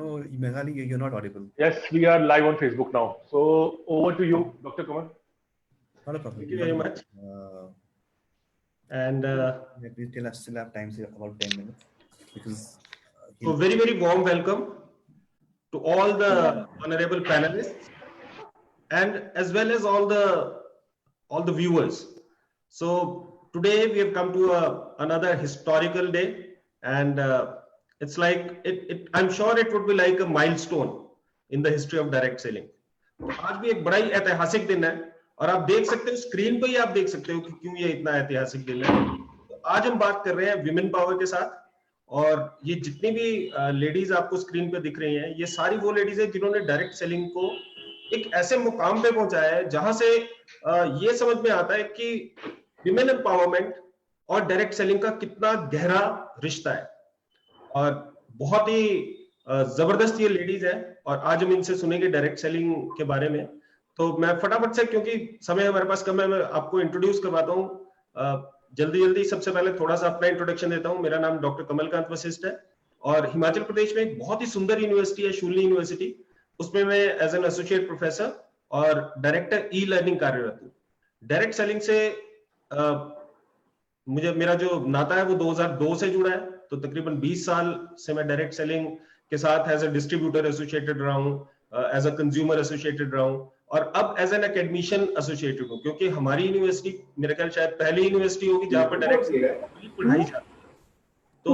No, Meghali, you're not audible. Yes, we are live on Facebook now. So over to you, Dr. Kamal. Not a problem. Thank you very much. And we still have time, say about 10 minutes, because so very, very warm welcome to all the honorable panelists and as well as all the viewers. So today we have come to another historical day, and it's like I'm sure it would be like a milestone in the history of direct selling. तो आज भी एक बड़ा ही ऐतिहासिक दिन है और आप देख सकते हो स्क्रीन पे ही आप देख सकते हो कि क्यों ये इतना ऐतिहासिक दिन है। तो आज हम बात कर रहे हैं विमेन पावर के साथ, और ये जितनी भी लेडीज आपको स्क्रीन पे दिख रही हैं ये सारी वो लेडीज है जिन्होंने डायरेक्ट सेलिंग को एक ऐसे मुकाम पे पहुंचाया है जहां से ये समझ में आता है कि विमेन एम्पावरमेंट और डायरेक्ट सेलिंग का कितना गहरा रिश्ता है। और बहुत ही जबरदस्त ये लेडीज है और आज हम इनसे सुनेंगे डायरेक्ट सेलिंग के बारे में। तो मैं फटाफट से, क्योंकि समय हमारे पास कम है, मैं आपको इंट्रोड्यूस करवाता हूँ जल्दी सबसे पहले थोड़ा सा अपना इंट्रोडक्शन देता हूँ। मेरा नाम डॉक्टर कमलकांत वशिष्ठ है और हिमाचल प्रदेश में एक बहुत ही सुंदर यूनिवर्सिटी है शूलिनी यूनिवर्सिटी, उसमें मैं एज एन एसोसिएट प्रोफेसर और डायरेक्टर ई लर्निंग कार्यरत हूँ। डायरेक्ट सेलिंग से मेरा जो नाता है वो 2002 से जुड़ा है, तो तकरीबन 20 साल से मैं डायरेक्ट सेलिंग के साथ एज ए डिस्ट्रीब्यूटर एसोसिएटेड रहा हूँ, एज अ कंज्यूमर एसोसिएटेड रहा हूँ और अब एज एन एकेडमिशियन एसोसिएटेड हूँ, क्योंकि हमारी यूनिवर्सिटी मेरे ख्याल शायद पहली यूनिवर्सिटी होगी जहां पर डायरेक्ट पढ़ाई जाती है। तो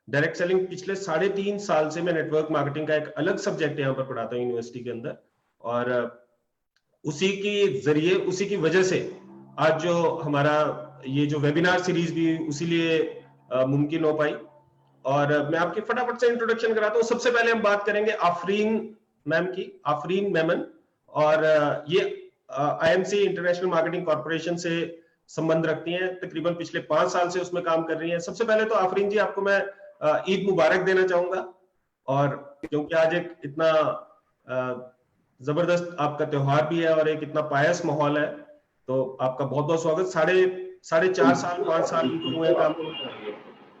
डायरेक्ट सेलिंग पिछले 3.5 साल से मैं नेटवर्क मार्केटिंग का एक अलग सब्जेक्ट यहाँ पर पढ़ाता हूँ यूनिवर्सिटी के अंदर, और उसी की जरिए उसी की वजह से आज जो हमारा ये जो वेबिनार सीरीज भी उसी लिए मुमकिन हो पाई। और मैं आपकी फटाफट से इंट्रोडक्शन कराता हूँ। सबसे पहले हम बात करेंगे आफरीन मैम की, आफरीन मेमन, और ये आईएमसी इंटरनेशनल मार्केटिंग कॉर्पोरेशन से संबंध रखती हैं, तकरीबन पिछले 5 साल से उसमें काम कर रही हैं। सबसे पहले तो आफरीन जी आपको मैं ईद मुबारक देना चाहूंगा, और क्योंकि आज एक इतना जबरदस्त आपका त्योहार भी है और एक इतना पायस माहौल है, तो आपका बहुत बहुत स्वागत। 4.5 साल 5 साल हुए काम,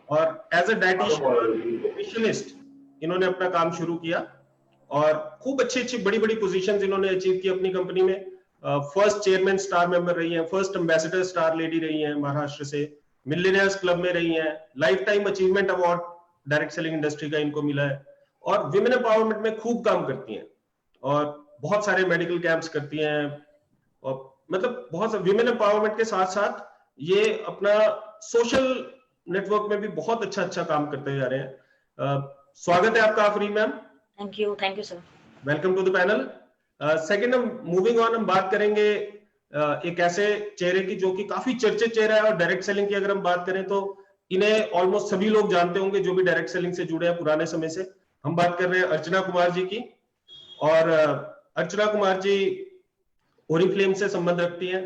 और एज ए डाइटिशियनिस्ट इन्होंने अपना काम शुरू किया और खूब अच्छी बड़ी पोजीशंस इन्होंने अचीव की अपनी कंपनी में। फर्स्ट चेयरमैन स्टार मेंबर रही हैं, फर्स्ट एम्बेसडर स्टार लेडी रही हैं महाराष्ट्र से, मिलियनेयर्स क्लब में रही हैं, life time achievement award direct selling industry का इनको मिला है, और विमेन एम्पावरमेंट में खूब काम करती हैं और बहुत सारे मेडिकल कैंप्स करती हैं, और मतलब बहुत सारे विमेन एम्पावरमेंट के साथ साथ ये अपना सोशल नेटवर्क में भी बहुत अच्छा काम करते जा रहे हैं। स्वागत है आपका Afreen ma'am. Thank you sir. Welcome to the panel. Second, हम मूविंग ऑन, हम बात करेंगे एक ऐसे चेहरे की जो कि काफी चर्चित चेहरा है, और डायरेक्ट सेलिंग की अगर हम बात करें तो इन्हें ऑलमोस्ट सभी लोग जानते होंगे जो भी डायरेक्ट सेलिंग से जुड़े हैं पुराने समय से। हम बात कर रहे हैं अर्चना कुमार जी की, और अर्चना कुमार जी ओरिफ्लेम से संबंध रखती हैं।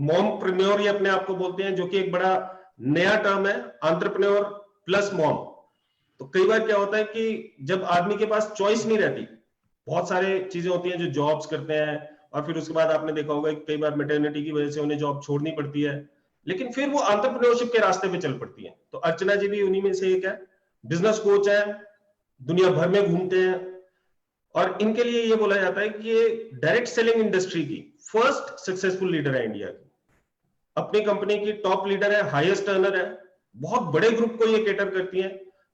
मॉमप्रेन्योर ये अपने आप को बोलते हैं, जो कि एक बड़ा नया टर्म है, एंटरप्रेन्योर प्लस मॉम। तो कई बार क्या होता है कि जब आदमी के पास चॉइस नहीं रहती, बहुत सारे चीजें होती हैं जो जॉब्स करते हैं, और फिर उसके बाद आपने देखा होगा कि कई बार मैटरनिटी की वजह से उन्हें जॉब छोड़नी पड़ती है, लेकिन फिर वो एंटरप्रेन्योरशिप के रास्ते पे चल पड़ती हैं। तो अर्चना जी भी उन्हीं में से एक है। बिजनेस कोच है, दुनिया भर में घूमते हैं, और इनके लिए ये बोला जाता है कि ये डायरेक्ट सेलिंग इंडस्ट्री की फर्स्ट सक्सेसफुल लीडर है इंडिया की। अपनी कंपनी की टॉप लीडर है, हाईएस्ट अर्नर है, बहुत बड़े ग्रुप को ये केटर करती हैं,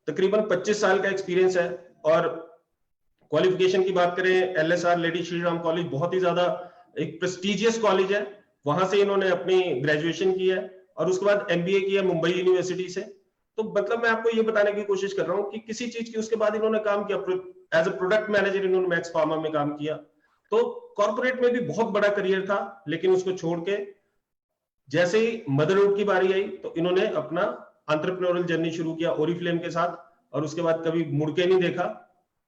तकरीबन 25 साल का एक्सपीरियंस है। और क्वालिफिकेशन की बात करें, LSR lady Shri Ram college बहुत ही ज्यादा एक प्रेस्टिजियस कॉलेज है, वहां से इन्होंने अपनी ग्रेजुएशन की है, और उसके बाद एमबीए की है मुंबई यूनिवर्सिटी से। तो मतलब मैं आपको ये बताने की कोशिश कर रहा हूँ कि किसी चीज की उसके बाद इन्होंने काम किया, एज ए प्रोडक्ट मैनेजर इन्होंने मैक्स फार्मा में काम किया। तो कॉर्पोरेट में भी बहुत बड़ा करियर था, लेकिन उसको छोड़ के जैसे ही मदरहुड की बारी आई तो इन्होंने अपना एंटरप्रेन्योरल जर्नी शुरू किया ओरिफ्लेम के साथ, और उसके बाद कभी मुड़ के नहीं देखा,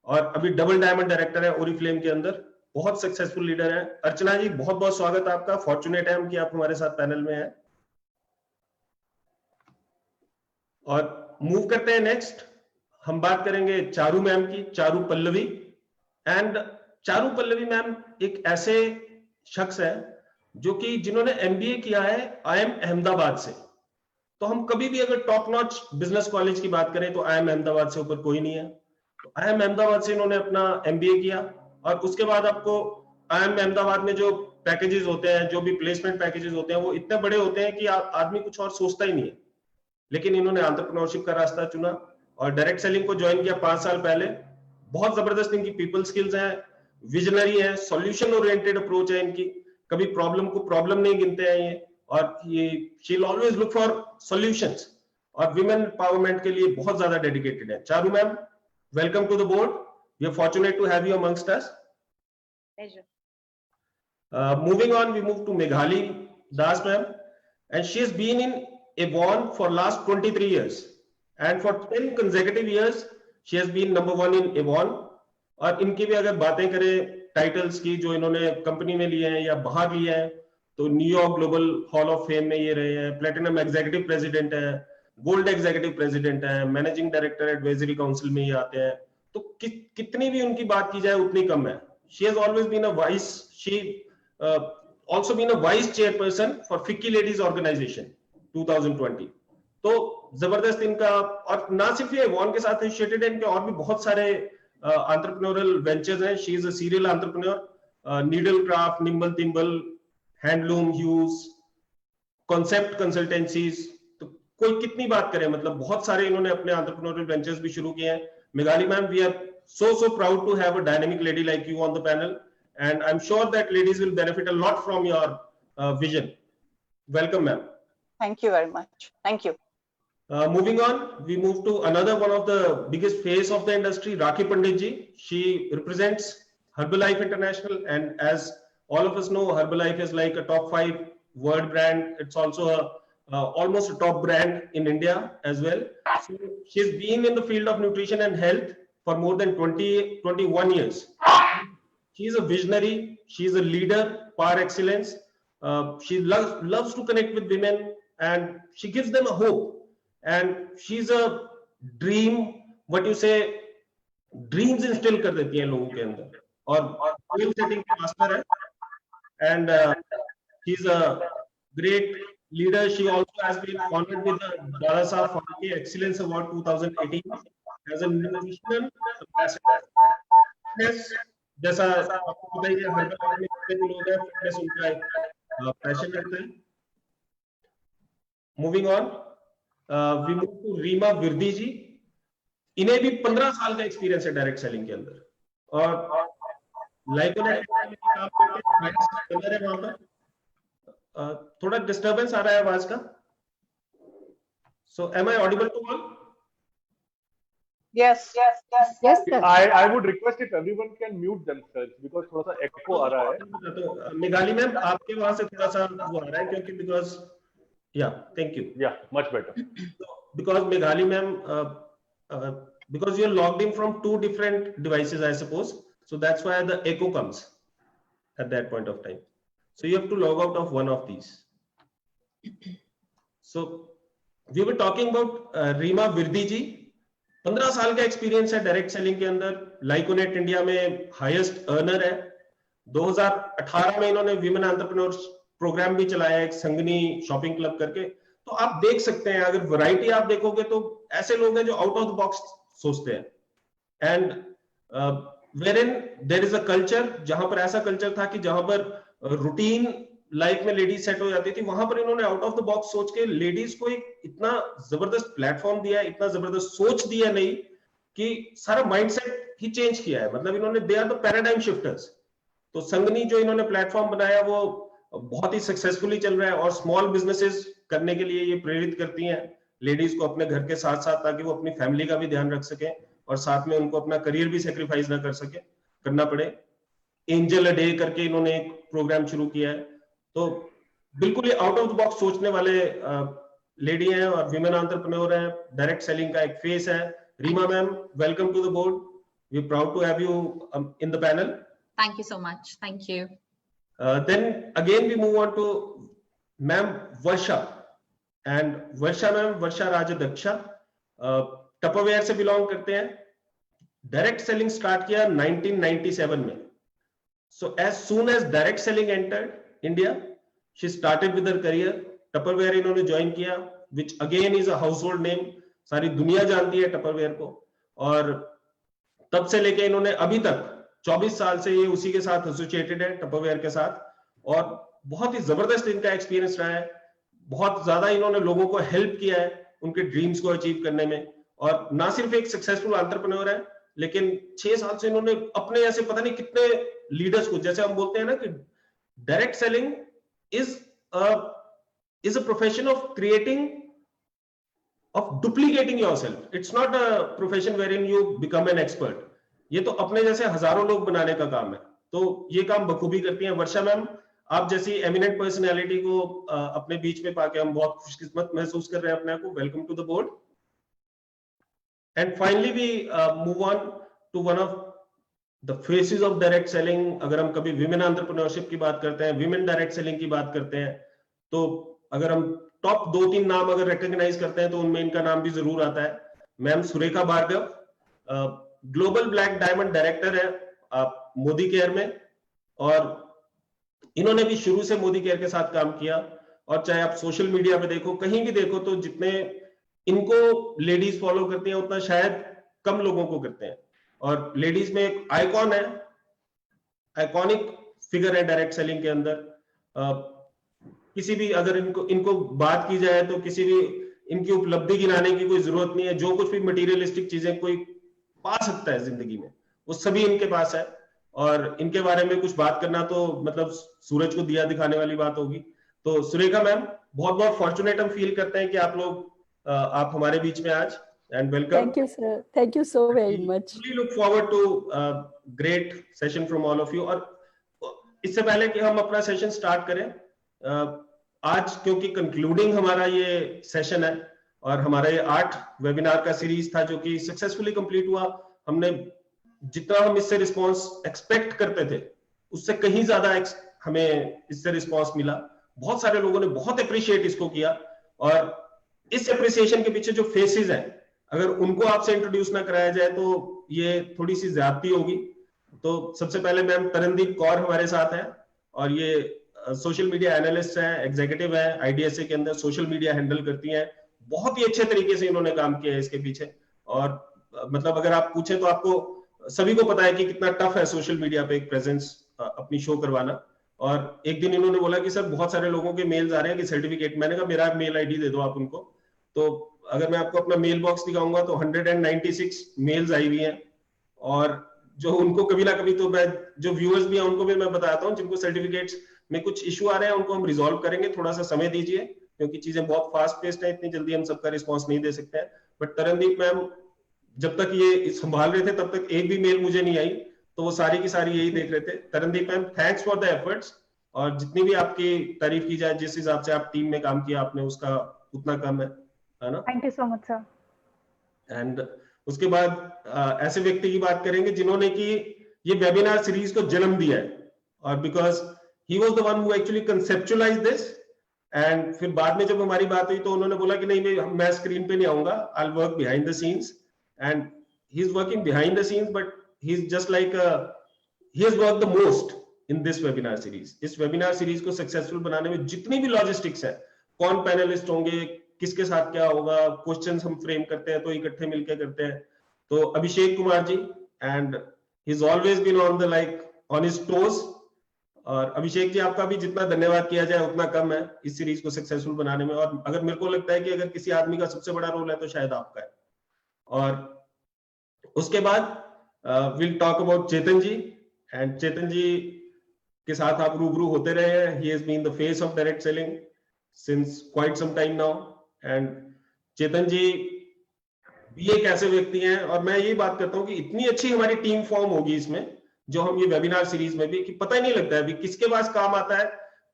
और अभी डबल डायमंड डायरेक्टर है ओरिफ्लेम के अंदर, बहुत सक्सेसफुल लीडर है। अर्चना जी बहुत बहुत स्वागत है आपका, फॉर्चुनेट है हम कि आप हमारे साथ पैनल में हैं। और मूव करते हैं नेक्स्ट, हम बात करेंगे चारू मैम की, चारू पल्लवी। एंड चारू पल्लवी मैम एक ऐसे शख्स है जो कि जिन्होंने एमबीए किया है आईएम अहमदाबाद से। तो हम कभी भी अगर टॉप नॉच बिजनेस कॉलेज की बात करें तो IIM अहमदाबाद से ऊपर कोई नहीं है। तो IIM अहमदाबाद से इन्होंने अपना MBA किया और उसके बाद आपको IIM अहमदाबाद में जो पैकेजेस होते हैं, जो भी प्लेसमेंट पैकेजेस होते हैं, वो इतने बड़े होते हैं कि आदमी कुछ और सोचता ही नहीं है। लेकिन इन्होंने एंटरप्रेन्योरशिप का रास्ता चुना और डायरेक्ट सेलिंग को ज्वाइन किया 5 साल पहले। बहुत जबरदस्त इनकी पीपल स्किल्स हैं, विजनरी है, सॉल्यूशन ओरिएंटेड अप्रोच है इनकी, कभी प्रॉब्लम को प्रॉब्लम नहीं गिनते हैं ये, और ये she will always look for solutions, और विमेन एम्पावरमेंट के लिए बहुत ज्यादा डेडिकेटेड है। Charu ma'am, welcome to the board, we are fortunate to have you amongst us. Moving on, we move to Meghali Das ma'am, and she has been in Avon for last 23 years, and for 10 consecutive years she has been number 1 in Avon। और इनकी भी अगर बातें करें titles की जो इन्होंने company में लिए हैं या बाहर लिए हैं, तो New York global hall of fame में ये रहे हैं, प्लेटिनम एग्जीक्यूटिव प्रेसिडेंट है, गोल्ड एग्जीक्यूटिव प्रेसिडेंट है, मैनेजिंग डायरेक्टर एडवाइजरी काउंसिल में ये आते हैं। तो कितनी भी उनकी बात की जाए उतनी कम है। She has always been a vice, also been a vice chairperson for FICCI Ladies Organization 2020। तो जबरदस्त इनका, और ना सिर्फ ये Avon के साथ एसोसिएटेड है, इनके और भी बहुत सारे एंटरप्रेन्योरल वेंचर्स हैं। She is a serial entrepreneur, needle craft, nimble thimble, handloom, hues, concept consultancies, तो कोई कितनी बात करें, मतलब बहुत सारे इन्होंने अपने एंटरप्रेन्योरल वेंचर्स भी शुरू किए हैं। Meghali ma'am, we are so proud to have a dynamic lady like you on the panel, and I'm sure that ladies will benefit a lot from your vision. Welcome ma'am. Thank you very much. Thank you. Moving on, we move to another one of the biggest face of the industry, Rakhi Pandit ji. She represents Herbalife International, and as all of us know, Herbalife is like a top 5 world brand. It's also almost a top brand in India as well. So she's been in the field of nutrition and health for more than 21 years. She is a visionary, she is a leader par excellence. She loves to connect with women and she gives them a hope, and she's a dream, what you say, dreams instill कर देती है लोगों के अंदर, और goal setting की master है, and she's a great leader. She also has been honored with the Dada Saheb Phalke Excellence Award 2018 as a nutritional ambassador। Yes, जैसा आपको पता ही है, हर बार में कितने लोग हैं, फिटनेस उनका एक पैशन रहता है। Moving on, we move to Reema Virdi ji. इन्हें भी 15 साल का एक्सपीरियंस है डायरेक्ट सेलिंग के अंदर, और लाइकोनेट में काम करते हैं वहां पर। थोड़ा डिस्टर्बेंस आ रहा है आवाज का, so am I audible to all? Yes, sir. I would request if everyone can mute themselves because थोड़ा सा echo आ रहा है। तो मेघाली मैम, आपके वहां से थोड़ा सा वो आ रहा है, क्योंकि because thank you, much better because Meghali ma'am, because you are logged in from 2 different devices I suppose, so that's why the echo comes at that point of time, so you have to log out of one of these। so we were talking about Reema Virdi ji. 15 साल का experience है direct selling के अंदर, Lyconet India में highest earner है। 2018 में इन्होंने women entrepreneurs programme भी चलाया है, एक संगनी शॉपिंग क्लब करके। तो आप देख सकते हैं, अगर वैरायटी आप देखोगे तो ऐसे लोग हैं जो आउट ऑफ द बॉक्स सोचते हैं, and wherein there is a culture, जहां पर ऐसा कल्चर था कि जहां पर रूटीन लाइफ में लेडीज सेट हो जाती थी, वहां पर इन्होंने आउट ऑफ द बॉक्स सोच के लेडीज को एक इतना जबरदस्त प्लेटफॉर्म दिया है, इतना जबरदस्त सोच दिया नहीं कि सारा माइंडसेट ही चेंज किया है। मतलब इन्होंने, they are the paradigm shifters. तो संगनी जो इन्होंने प्लेटफॉर्म बनाया वो बहुत ही सक्सेसफुली चल रहा है, और स्मॉल बिजनेसेस करने के लिए ये प्रेरित करती हैं लेडीज को अपने घर के साथ साथ, ताकि वो अपनी फैमिली का भी ध्यान रख सके और साथ में उनको अपना करियर भी सेक्रीफाइस ना करना पड़े। एंजल अ डे करके इन्होंने एक प्रोग्राम शुरू किया है। तो बिल्कुल ये आउट ऑफ द बॉक्स सोचने वाले लेडी हैं और विमेन एंटरप्रेन्योर हैं, डायरेक्ट सेलिंग का एक फेस है। Reema ma'am, welcome to the board, we are proud to have you in the panel. Thank you so much. Thank you. Then again we move on to ma'am Varsha, and Varsha ma'am, Varsha Rajadaksha, Tupperware से belong करते हैं। Direct selling start किया 1997 में। So as soon as direct selling entered India, she started with her career। Tupperware इन्होंने join किया, which again is a household name, सारी दुनिया जानती है टपरवेयर को, और तब से लेके इन्होंने अभी तक 24 साल से ये उसी के साथ एसोसिएटेड है, टपरवेयर के साथ, और बहुत ही जबरदस्त इनका एक्सपीरियंस रहा है। बहुत ज्यादा इन्होंने लोगों को हेल्प किया है उनके ड्रीम्स को अचीव करने में, और ना सिर्फ एक सक्सेसफुल एंटरप्रेन्योर है, लेकिन 6 साल से इन्होंने अपने ऐसे पता नहीं कितने लीडर्स को, जैसे हम बोलते हैं ना कि direct selling is a profession of creating, of duplicating yourself. It's not a profession wherein you become an expert. ये तो अपने जैसे हजारों लोग बनाने का काम है, तो ये काम बखूबी करती हैं। वर्षा मैम, आप जैसी एमिनेंट पर्सनालिटी को अपने बीच में पाके हम बहुत खुशकिस्मत महसूस कर रहे हैं अपने आप को। Welcome to the board. And finally we move on to one of the faces of direct selling. अगर हम कभी विमेन एंटरप्रेन्योरशिप की बात करते हैं, विमेन डायरेक्ट सेलिंग की बात करते हैं, तो अगर हम टॉप 2-3 नाम अगर रिकॉग्नाइज करते हैं तो उनमें इनका नाम भी जरूर आता है। Ma'am Surekha Bhargava, global black diamond director है मोदी केयर में, और इन्होंने भी शुरू से मोदी केयर के साथ काम किया। और चाहे आप सोशल मीडिया पे देखो, कहीं भी देखो, तो जितने इनको लेडीज फॉलो करती हैं उतना शायद कम लोगों को करते हैं। और लेडीज में एक आइकॉन है, आइकॉनिक फिगर है डायरेक्ट सेलिंग के अंदर। किसी भी अगर इनको बात की जाए तो किसी भी इनकी उपलब्धि गिनाने की कोई जरूरत नहीं है। जो कुछ भी मटेरियलिस्टिक चीजें कोई पा सकता है जिंदगी में, वो सभी इनके पास है। और इनके बारे में कुछ बात करना तो मतलब सूरज को दिया दिखाने वाली बात होगी। तो सुरेखा मैम, बहुत बहुत फॉर्चुनेट हम फील करते हैं कि आप हमारे बीच में आज, and welcome. Thank you, sir. Thank you so very much. We look forward to great session from all of you. और इससे पहले कि हम अपना सेशन स्टार्ट करें, आज क्योंकि कंक्लूडिंग हमारा ये सेशन है और हमारा ये 8 वेबिनार का सीरीज था जो कि सक्सेसफुली कंप्लीट हुआ। हमने जितना हम इससे रिस्पांस एक्सपेक्ट करते थे उससे कहीं ज्यादा हमें इससे रिस्पांस मिला। बहुत सारे लोगों ने बहुत अप्रिशिएट इसको किया, और इस अप्रिसिएशन के पीछे जो फेसेस हैं, अगर उनको आपसे इंट्रोड्यूस ना कराया जाए तो ये थोड़ी सी ज्यादती होगी। तो सबसे पहले मैम तरनदीप कौर हमारे साथ है, और ये सोशल मीडिया एनालिस्ट हैं, एग्जीक्यूटिव हैं, आईडीएसए के अंदर सोशल मीडिया हैंडल करती हैं। बहुत ही अच्छे तरीके से इन्होंने काम किया है इसके पीछे। और मतलब अगर आप पूछें तो आपको सभी को पता है कि कितना टफ है सोशल मीडिया पे एक प्रेजेंस अपनी शो करवाना। और एक दिन इन्होंने बोला कि सर बहुत सारे लोगों के मेल्स आ रहे हैं कि सर्टिफिकेट, मैंने कहा मेरा मेल आईडी दे दो आप उनको। तो अगर मैं आपको अपना मेल बॉक्स दिखाऊंगा तो 196 मेल्स आई हुई हैं, और जो उनको कभी ना कभी, तो मैं जो व्यूअर्स भी हैं उनको भी मैं बताता हूँ, जिनको सर्टिफिकेट्स में कुछ इशू आ रहे हैं उनको हम रिजॉल्व करेंगे, थोड़ा सा समय दीजिए, क्योंकि चीजें बहुत फास्ट पेस्ड है, इतनी जल्दी हम सबका रिस्पांस नहीं दे सकते हैं। बट तरनदीप मैम जब तक ये संभाल रहे थे तब तक एक भी मेल मुझे नहीं आई, तो वो सारी की सारी यही देख रहे थे। Tarandeep ma'am, thanks for the efforts, और जितनी भी आपकी तारीफ की जाए, जिस हिसाब से आप टीम में काम किया आपने, उसका उतना कम है ना। Thank you so much sir. And उसके बाद ऐसे व्यक्ति की बात करेंगे जिन्होंने कि ये वेबिनार सीरीज को जन्म दिया है, और because he was the one who actually conceptualized this, and फिर बाद में जब हमारी बात हुई तो उन्होंने बोला कि नहीं मैं स्क्रीन पे नहीं आऊंगा, I'll work behind the scenes, and he's working behind the scenes, but he's just like he has worked the most in this webinar series. इस webinar series को सक्सेसफुल बनाने में जितनी भी लॉजिस्टिक्स है, कौन पैनलिस्ट होंगे, किसके साथ क्या होगा, क्वेश्चंस हम फ्रेम करते हैं तो इकट्ठे मिलकर करते हैं। तो Abhishek Kumar ji, and he's always been on his toes, और अभिषेक जी आपका भी जितना धन्यवाद किया जाए उतना कम है इस सीरीज को सक्सेसफुल बनाने में। और अगर मेरे को लगता है कि अगर किसी आदमी का सबसे बड़ा रोल है तो शायद आपका है। और उसके बाद will talk about Chetan ji, and Chetan ji के साथ आप रूबरू होते रहे हैं। He has been the face of direct selling since quite some time now, and Chetan ji भी एक ऐसे व्यक्ति हैं, और मैं यही बात करता हूँ कि इतनी अच्छी हमारी टीम फॉर्म होगी इसमें, जो हम ये वेबिनार सीरीज में भी, कि पता ही नहीं लगता है किसके पास काम आता है,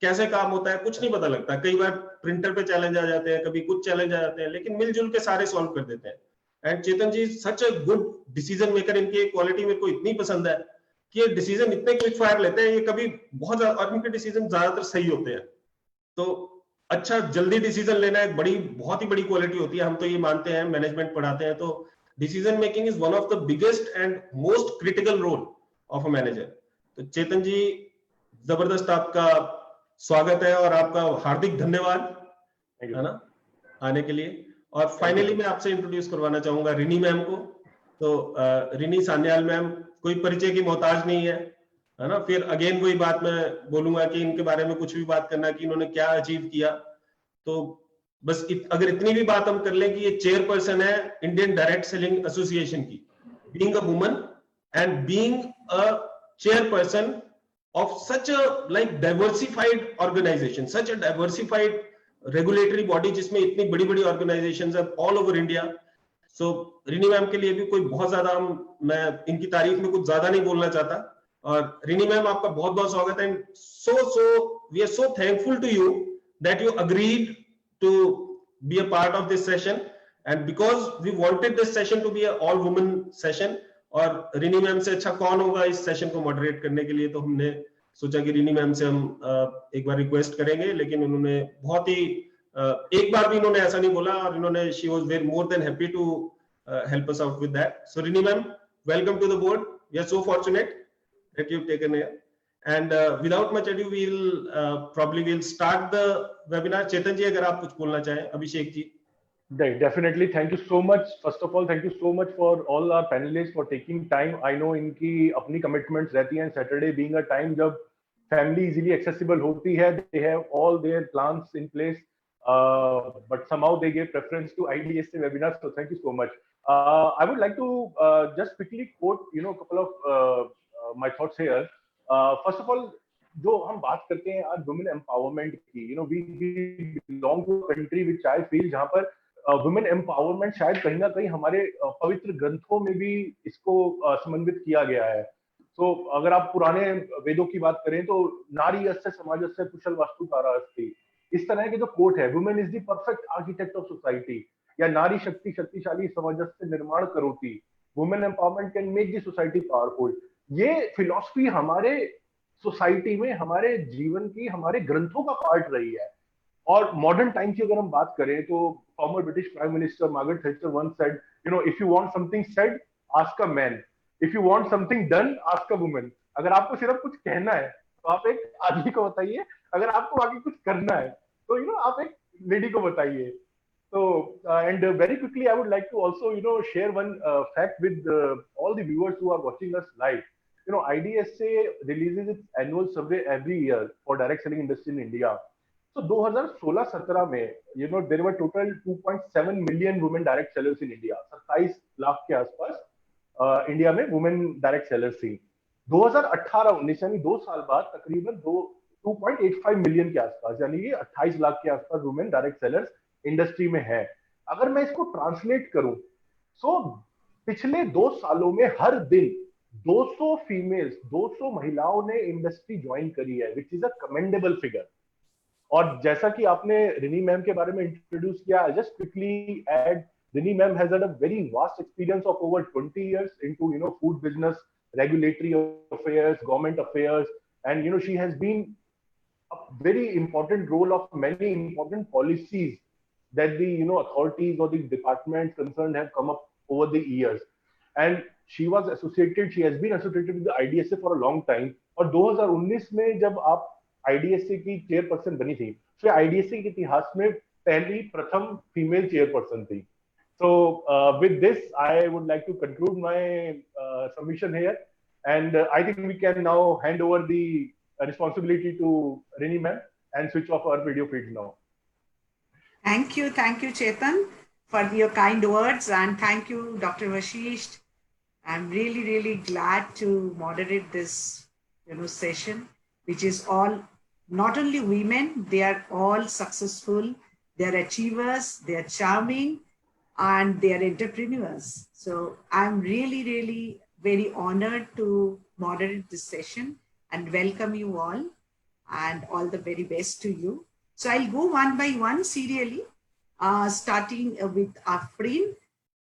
कैसे काम होता है, कुछ नहीं पता लगता। कई बार प्रिंटर पे चैलेंज आ जाते हैं, कभी कुछ चैलेंज आ जाते हैं, लेकिन मिलजुल के सारे सॉल्व कर देते हैं। And Chetan ji such a good decision maker, इनकी क्वालिटी मेरे को इतनी पसंद है कि ये डिसीजन इतने क्विक फायर लेते हैं, ये कभी बहुत और इनके डिसीजन ज्यादातर सही होते हैं। तो अच्छा, जल्दी डिसीजन लेना एक बहुत ही बड़ी क्वालिटी होती है। हम तो ये मानते हैं, मैनेजमेंट पढ़ाते हैं, तो decision making is one of the biggest and most critical role of a manager. तो चेतन जी, जबरदस्त आपका स्वागत है और आपका हार्दिक धन्यवाद, है ना। आने के लिए। और फाइनली मैं आपसे इंट्रोड्यूस करवाना चाहूंगा रिनी मैम को। तो रिनी सान्याल मैम कोई परिचय की मोहताज नहीं है ना। फिर अगेन वही बात मैं बोलूंगा कि इनके बारे में कुछ भी बात करना कि इन्होंने क्या अचीव किया, तो बस अगर इतनी भी बात हम कर लें कि ये चेयरपर्सन है इंडियन डायरेक्ट सेलिंग एसोसिएशन की, being a woman and being a chairperson of such a like diversified organization, such a diversified regulatory body जिसमें इतनी बड़ी बड़ी organizations है all over India. So Rini ma'am के लिए भी कोई बहुत ज्यादा मैं इनकी तारीफ में कुछ ज्यादा नहीं बोलना चाहता। और रिनी मैम आपका बहुत बहुत स्वागत है। we are so thankful to you that you agreed to be a part of this session, and because we wanted this session to be a all women session, और रिनी मैम से अच्छा कौन होगा इस सेशन को मॉडरेट करने के लिए, तो हमने सोचा कि रिनी मैम से हम एक बार रिक्वेस्ट करेंगे। लेकिन उन्होंने बहुत ही एक बार भी इन्होंने ऐसा नहीं बोला, और इन्होंने she was very more than happy to help us out with that. So Rini ma'am, welcome to the board. We are so fortunate that you've taken here. And without much ado, we'll start the webinar. Chetan ji, अगर आप कुछ बोलना चाहें, Abhishek ji. Definitely. Thank you so much. First of all, thank you so much for all our panelists for taking time. I know इनकी अपनी commitments रहती हैं. Saturday being a time जब family easily accessible होती है, they have all their plans in place. But somehow they gave preference to IDSA webinars. So thank you so much. I would like to just quickly quote, a couple of my thoughts here. First of all, जो हम बात करते हैं आज women empowerment की, we belong to a country which I feel जहाँ पर women empowerment शायद कहीं ना कहीं हमारे पवित्र ग्रंथों में भी इसको समन्वित किया गया है। तो अगर आप पुराने वेदों की बात करें तो नारी यस्य समाजस्य कुशल वास्तुकारः अस्ति, इस तरह के जो कोट है, women is the perfect architect of society, या नारी शक्ति शक्तिशाली समाजस्य निर्माण करोति, women empowerment can make the society powerful. ये फिलॉसफी हमारे सोसाइटी में, हमारे जीवन की, हमारे ग्रंथों का पार्ट रही है। और मॉडर्न टाइम की अगर हम बात करें तो former British prime minister Margaret Thatcher once said, if you want something said ask a man, if you want something done ask a woman. अगर आपको सिर्फ कुछ कहना है तो आप एक आदमी को बताइए, अगर आपको आगे कुछ करना है तो आप एक लेडी को बताइए। So and very quickly I would like to also share one fact with all the viewers who are watching us live. IDSA releases its annual survey every year for direct selling industry in India. So 2016-17 में there were total 2.7 million women direct sellers in India. 27 lakh के आसपास India में women direct sellers थी। 2018-19 यानी 2 साल बाद तकरीबन 2.85 million के आसपास, यानी कि 28 लाख के आसपास वुमेन डायरेक्ट सेलर्स इंडस्ट्री में है। अगर मैं इसको ट्रांसलेट करूं तो पिछले 2 सालों में हर दिन 200 फीमेल्स, 200 महिलाओं ने इंडस्ट्री ज्वाइन करी है, which is a commendable figure. और जैसा कि आपने रिनी मैम के बारे में इंट्रोड्यूस किया, I just quickly add, Rini ma'am has had a very vast experience of over 20 years into food business, regulatory affairs, government affairs, and she has been a very important role of many important policies that the authorities or the departments concerned have come up over the years. And she has been associated with the IDSA for a long time. और 2019 में जब आप IDSA की chairperson बनी थी, तो IDSA के इतिहास में पहली प्रथम फीमेल चेयरपर्सन थी। So with this, I would like to conclude my submission here, and I think we can now hand over the responsibility to Rini ma'am and switch off our video feeds now. Thank you, Chetan, for your kind words, and thank you, Dr. Vashisht. I'm really, really glad to moderate this, session, which is all not only women; they are all successful, they are achievers, they are charming, and they are entrepreneurs. So I'm really, really very honored to moderate this session and welcome you all, and all the very best to you. So I'll go one by one serially, starting with Afreen.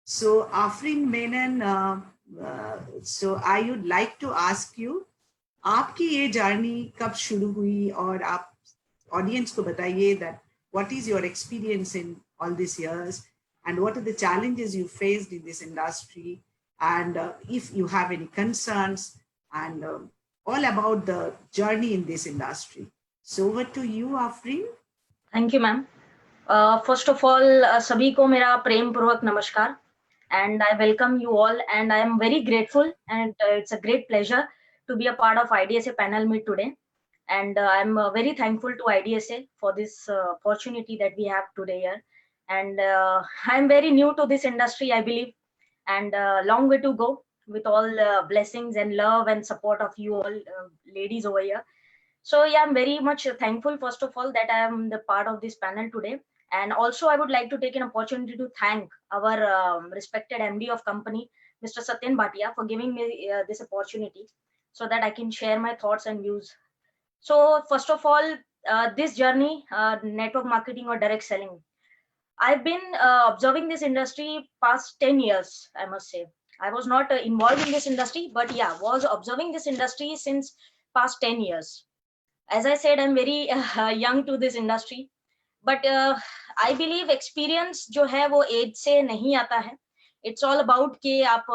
So Afreen Menon, so I would like to ask you, आपकी ये journey कब शुरू हुई, और आप audience को बताइए that what is your experience in all these years, and what are the challenges you faced in this industry, and if you have any concerns, and all about the journey in this industry. So over to you, Afreen. Thank you, ma'am. First of all सभी को मेरा प्रेम पूर्वक नमस्कार and I welcome you all and I am very grateful and it's a great pleasure to be a part of IDSA panel meet today and I'm very thankful to IDSA for this opportunity that we have today here and I'm very new to this industry I believe and long way to go with all blessings and love and support of you all ladies over here. So yeah, I'm very much thankful first of all that I am the part of this panel today. And also I would like to take an opportunity to thank our respected MD of company, Mr. Satyen Bhatia, for giving me this opportunity so that I can share my thoughts and views. So first of all, this journey, network marketing or direct selling, I've been observing this industry past 10 years, I must say. I was not involved in this industry, but yeah, was observing this industry since past 10 years. As I said, I'm very young to this industry. But I believe experience जो है वो as से नहीं आता है. It's all about कि आप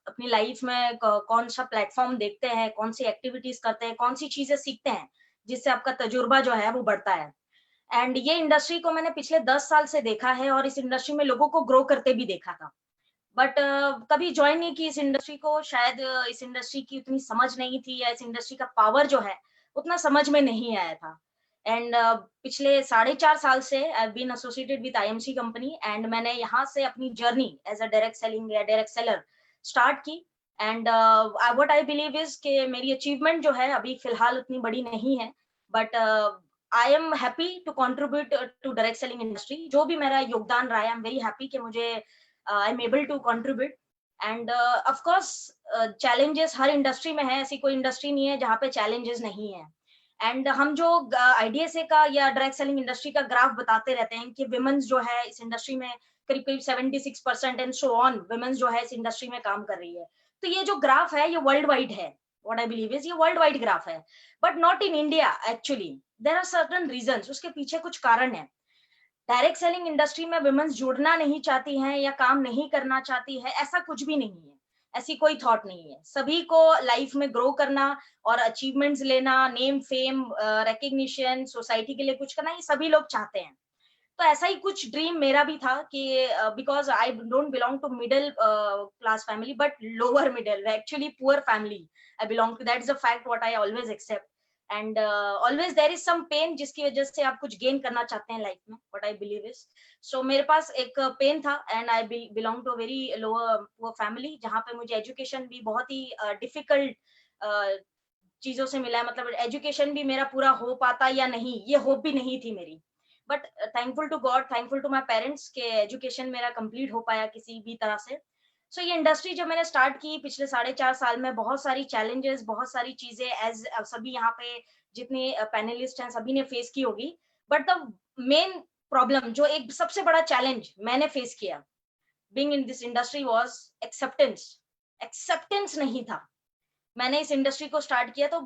अपनी लाइफ में कौन सा प्लेटफॉर्म देखते हैं, कौन सी एक्टिविटीज करते हैं, कौन सी चीजें सीखते हैं जिससे आपका तजुर्बा जो है वो बढ़ता है. एंड ये इंडस्ट्री को मैंने पिछले 10 साल से देखा है और इस इंडस्ट्री में लोगों को ग्रो करते भी देखा था. बट कभी ज्वाइन नहीं की इस इंडस्ट्री को. शायद इस इंडस्ट्री की उतनी समझ नहीं थी या इस इंडस्ट्री का पावर जो है उतना समझ में नहीं आया था. एंड पिछले 4.5 साल से I been associated with IMC company and मैंने यहाँ से अपनी journey as a direct selling या डायरेक्ट सेलर स्टार्ट की. And what I believe is कि मेरी अचीवमेंट जो है अभी फिलहाल उतनी बड़ी नहीं है, but I am happy to contribute to direct selling industry. जो भी मेरा योगदान रहा है, आई एम वेरी हैप्पी कि मुझे I am able to contribute. And of course challenges हर इंडस्ट्री में है, ऐसी कोई इंडस्ट्री नहीं है जहाँ पे चैलेंजेस नहीं है. एंड हम जो आईडीएसए का या डायरेक्ट सेलिंग इंडस्ट्री का ग्राफ बताते रहते हैं कि विमेन्स जो है इस इंडस्ट्री में करीब करीब 76% एंड सो ऑन विमेन्स जो है इस इंडस्ट्री में काम कर रही है. तो ये जो ग्राफ है ये वर्ल्ड वाइड है. व्हाट आई बिलीव इज ये वर्ल्ड वाइड ग्राफ है, but not in India. Actually there are certain reasons, उसके पीछे कुछ कारण है. डायरेक्ट सेलिंग इंडस्ट्री में विमेन्स जुड़ना नहीं चाहती हैं या काम नहीं करना चाहती है, ऐसा कुछ भी नहीं है. ऐसी कोई थॉट नहीं है. सभी को लाइफ में ग्रो करना और अचीवमेंट्स लेना, नेम फेम रिकग्निशन, सोसाइटी के लिए कुछ करना, ये सभी लोग चाहते हैं. तो ऐसा ही कुछ ड्रीम मेरा भी था कि because I don't belong to middle class family but lower middle, actually poor family I belong to. That is a fact what I always accept. And always there is some pain जिसकी वजह से आप कुछ gain करना चाहते हैं life में. What I believe is, so मेरे पास एक पेन था and I belong to very lower family जहाँ पे मुझे एजुकेशन भी बहुत ही डिफिकल्ट चीजों से मिला है. मतलब एजुकेशन भी मेरा पूरा हो पाता या नहीं, ये होप भी नहीं थी मेरी. But thankful to God, thankful to my parents के एजुकेशन मेरा कंप्लीट हो पाया किसी भी तरह से. सो ये इंडस्ट्री जब मैंने स्टार्ट की पिछले 4.5 साल में, बहुत सारी चैलेंजेस, बहुत सारी चीजें एज सभी यहाँ पे जितने पैनलिस्ट हैं सभी ने फेस की होगी. बट द मेन प्रॉब्लम, जो एक सबसे बड़ा चैलेंज मैंने फेस किया being in this industry was acceptance. Acceptance नहीं था. मैंने इस इंडस्ट्री को स्टार्ट किया तो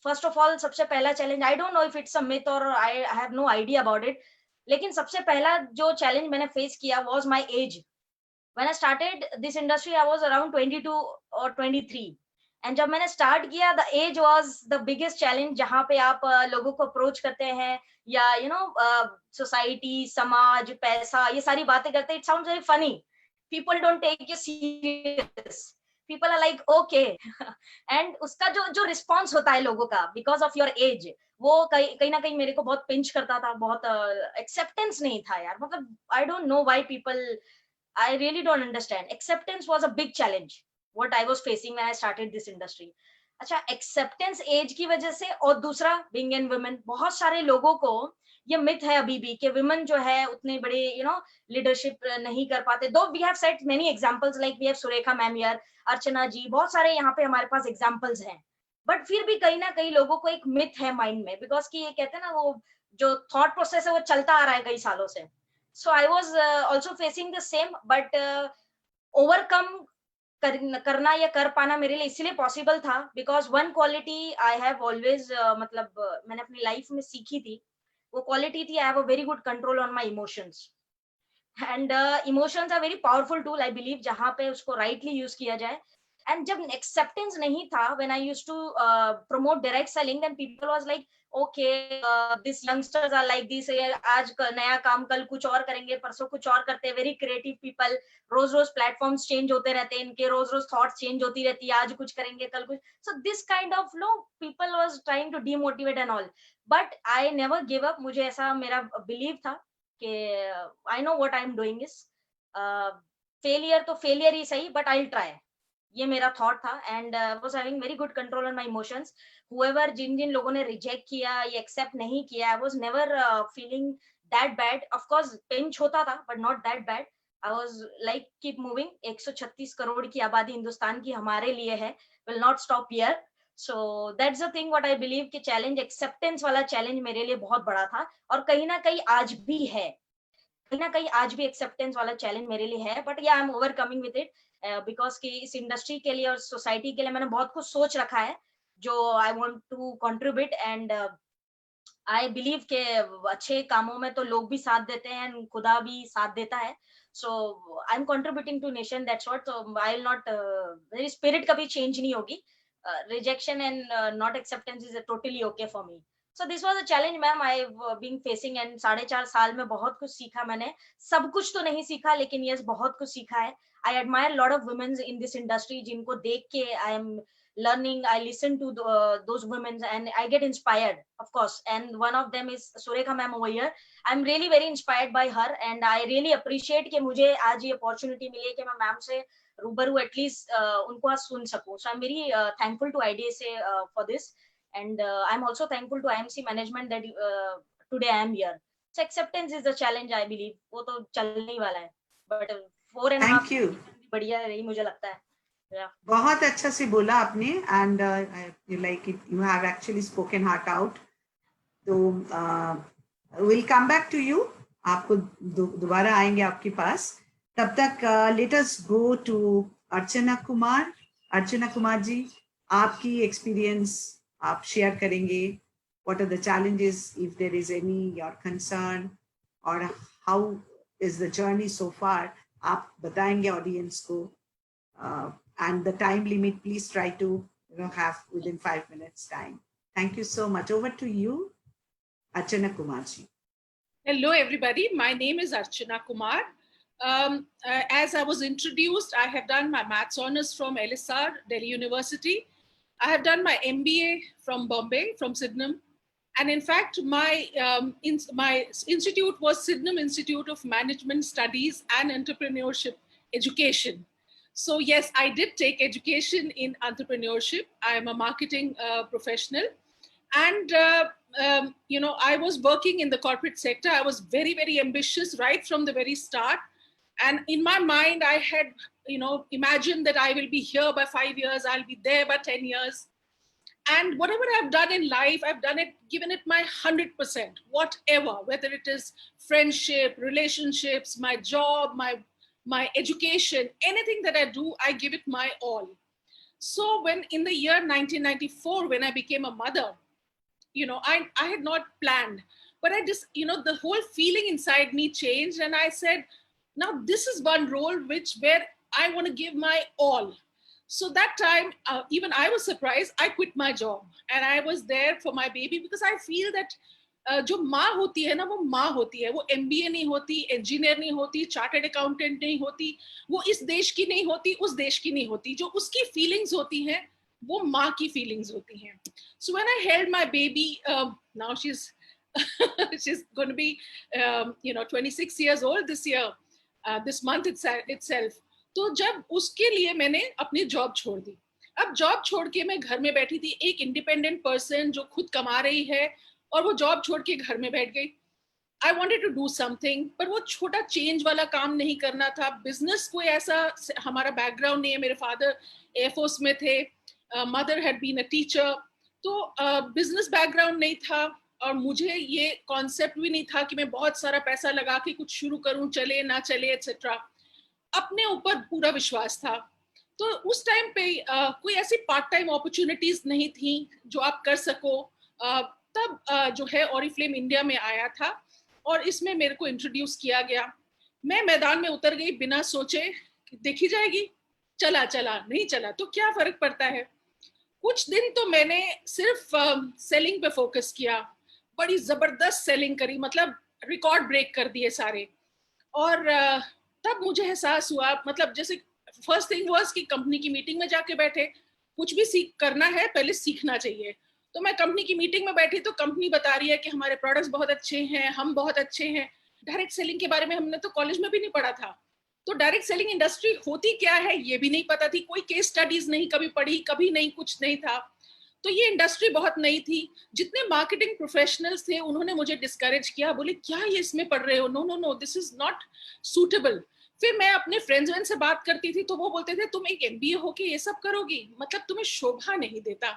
फर्स्ट ऑफ ऑल सबसे पहला challenge, I don't know if it's a myth और I have no idea about it, लेकिन सबसे पहला जो चैलेंज मैंने फेस किया was my age. When I started this industry, I was around 22 or 23. And जब मैंने स्टार्ट किया, the age was the biggest challenge. जहाँ पे आप लोगों को अप्रोच करते हैं या you know सोसाइटी, समाज, पैसा, ये सारी बातें करते हैं. It sounds very funny. People don't take you serious. People are like okay. And उसका जो रिस्पॉन्स होता है लोगों का because of your age, वो कहीं ना कहीं मेरे को बहुत पिंच करता था. बहुत एक्सेप्टेंस नहीं था यार. मतलब I don't know why people, I really don't understand. Acceptance was a big challenge what I was facing when I started this industry. अच्छा, acceptance age की वजह से, और दूसरा being in women, बहुत सारे लोगों को ये मिथ है अभी भी कि women जो है उतने बड़े you know leadership नहीं कर पाते. Though we have set many examples like we have Surekha ma'am here, अर्चना जी, बहुत सारे यहाँ पे हमारे पास examples हैं. बट फिर भी कहीं ना कहीं लोगों को एक मिथ है माइंड में, बिकॉज कि ये कहते हैं ना, वो जो थॉट प्रोसेस है वो चलता आ रहा है कई सालों से. So I was also facing the same, but overcome करना या कर पाना मेरे लिए इसलिए पॉसिबल था because one quality I have always मतलब मैंने अपनी लाइफ में सीखी थी, वो क्वालिटी थी I have a very good control on my emotions. And emotions are very powerful tool I believe, जहाँ पे उसको rightly use किया जाए. एंड जब एक्सेप्टेंस नहीं था, when I used to promote direct selling, then people was like okay this youngsters are like this, आज नया काम कल कुछ और करेंगे, परसों कुछ और करते हैं, वेरी क्रिएटिव पीपल, रोज रोज प्लेटफॉर्म्स चेंज होते रहते हैं इनके, रोज रोज थॉट्स चेंज होती रहती है, आज कुछ करेंगे कल कुछ. So this kind of no people was trying to demotivate and all, but I never give up. मुझे ऐसा मेरा बिलीव था कि I know what I am doing is, failure तो फेलियर ही सही, बट आई विल ट्राई. ये मेरा थॉट था and was having very good control on my emotions. However, जिन जिन लोगों ने रिजेक्ट किया या एक्सेप्ट नहीं किया, I was never feeling that bad. Of course pinch होता था but not that bad. I was like keep moving. 136 crore की आबादी हिंदुस्तान की हमारे लिए है, will not stop here. So that's the thing what I believe कि चैलेंज, एक्सेप्टेंस वाला चैलेंज मेरे लिए बहुत बड़ा था, और कहीं ना कहीं आज भी है, कहीं ना कहीं आज भी एक्सेप्टेंस वाला चैलेंज मेरे लिए है. बट या I am overcoming with it, because कि इस इंडस्ट्री के लिए और सोसाइटी के लिए मैंने बहुत कुछ सोच रखा है जो I want to contribute. And I believe के अच्छे कामों में तो लोग भी साथ देते हैं and खुदा भी साथ देता है. So I am contributing to nation, that's what. So I will not, मेरी स्पिरिट कभी चेंज नहीं होगी. Rejection and not acceptance is totally okay for me. So this was a challenge, ma'am, I've been facing, and 4.5 साल में बहुत कुछ सीखा मैंने. सब कुछ तो नहीं सीखा, लेकिन yes, बहुत कुछ सीखा है. I admire a lot of women in this industry, जिनको देख के I am learning. I listen to those women and I get inspired, of course. And one of them is Surekha ma'am over here. I'm really very inspired by her, and I really appreciate कि मुझे आज ये opportunity मिली कि मैं ma'am से रूबरू at least उनको आज सुन सकूं. So I'm very thankful to IDSA for this. And I'm also thankful to IMC management that today I am here. So acceptance is the challenge, I believe. वो तो चलने ही वाला है. But 4.5 बढ़िया रही मुझे लगता है. Yeah. बहुत अच्छा से बोला आपने, and you like it. You have actually spoken heart out. तो we'll come back to you. आपको दोबारा आएंगे आपके पास. तब तक let us go to अर्चना कुमार. अर्चना कुमार जी, आपकी एक्सपीरियंस आप शेयर करेंगे. What are the challenges, if there is any, your concern, or how is the journey so far? आप बताएंगे ऑडियंस को. And the time limit, please try to have within 5 minutes time. Thank you so much. Over to you, Archana Kumar ji. Hello, everybody. My name is Archana Kumar. As I was introduced, I have done my maths honors from LSR, Delhi University. I have done my MBA from Bombay, from Sydenham. And in fact, my institute was Sydenham Institute of Management Studies and Entrepreneurship Education. So yes, I did take education in entrepreneurship. I am a marketing professional. And, I was working in the corporate sector. I was very, very ambitious right from the very start. And in my mind, I had, imagined that I will be here by 5 years, I'll be there by 10 years. And whatever I've done in life, I've done it, given it my 100%, whatever, whether it is friendship, relationships, my job, my education, anything that I do, I give it my all. So when in the year 1994, when I became a mother, I had not planned, but I just, the whole feeling inside me changed. And I said, now this is one role where I want to give my all. So that time, even I was surprised. I quit my job and I was there for my baby, because I feel that जो माँ होती है ना, वो माँ होती है. वो MBA नहीं होती, इंजीनियर नहीं होती, चार्टर्ड अकाउंटेंट नहीं होती, वो इस देश की नहीं होती, उस देश की नहीं होती. जो उसकी फीलिंग्स होती हैं, वो माँ की फीलिंग्स होती हैं. So when I held my baby, now she's going to be 26 years old this year, this month itself. तो जब उसके लिए मैंने अपनी जॉब छोड़ दी. अब जॉब छोड़ के मैं घर में बैठी थी, एक इंडिपेंडेंट पर्सन जो खुद कमा रही है, और वो जॉब छोड़ के घर में बैठ गई. I wanted to do something, पर वो छोटा चेंज वाला काम नहीं करना था. बिजनेस कोई ऐसा हमारा बैकग्राउंड नहीं है. मेरे फादर एयरफोर्स में थे, mother had been a teacher, तो बिजनेस बैकग्राउंड नहीं था. और मुझे ये कॉन्सेप्ट भी नहीं था कि मैं बहुत सारा पैसा लगा के कुछ शुरू करूं, चले ना चले एटसेट्रा. अपने ऊपर पूरा विश्वास था. तो उस टाइम पे कोई ऐसी पार्ट टाइम अपॉर्चुनिटीज नहीं थी जो आप कर सको. तब जो है ऑरिफ्लेम इंडिया में आया था और इसमें मेरे को इंट्रोड्यूस किया गया. मैं मैदान में उतर गई बिना सोचे, देखी जाएगी, चला चला नहीं चला तो क्या फर्क पड़ता है। कुछ दिन तो मैंने सिर्फ सेलिंग पे फोकस किया, बड़ी जबरदस्त सेलिंग करी, मतलब रिकॉर्ड ब्रेक कर दिए सारे। और तब मुझे एहसास हुआ, मतलब जैसे फर्स्ट थिंग वाज कि कंपनी की मीटिंग में जाके बैठे, कुछ भी सीख करना है पहले सीखना चाहिए। तो मैं कंपनी की मीटिंग में बैठी तो कंपनी बता रही है कि हमारे प्रोडक्ट्स बहुत अच्छे हैं, हम बहुत अच्छे हैं। डायरेक्ट सेलिंग के बारे में हमने तो कॉलेज में भी नहीं पढ़ा था, तो डायरेक्ट सेलिंग इंडस्ट्री होती क्या है ये भी नहीं पता थी, कोई केस स्टडीज नहीं कभी पढ़ी, कभी नहीं, कुछ नहीं था। तो ये इंडस्ट्री बहुत नई थी। जितने मार्केटिंग प्रोफेशनल्स थे उन्होंने मुझे डिस्करेज किया, बोले क्या ये इसमें पढ़ रहे हो, no no no, this is not suitable. फिर मैं अपने फ्रेंड्स से बात करती थी तो वो बोलते थे तुम एक एमबीए हो के ये सब करोगी, मतलब तुम्हें शोभा नहीं देता।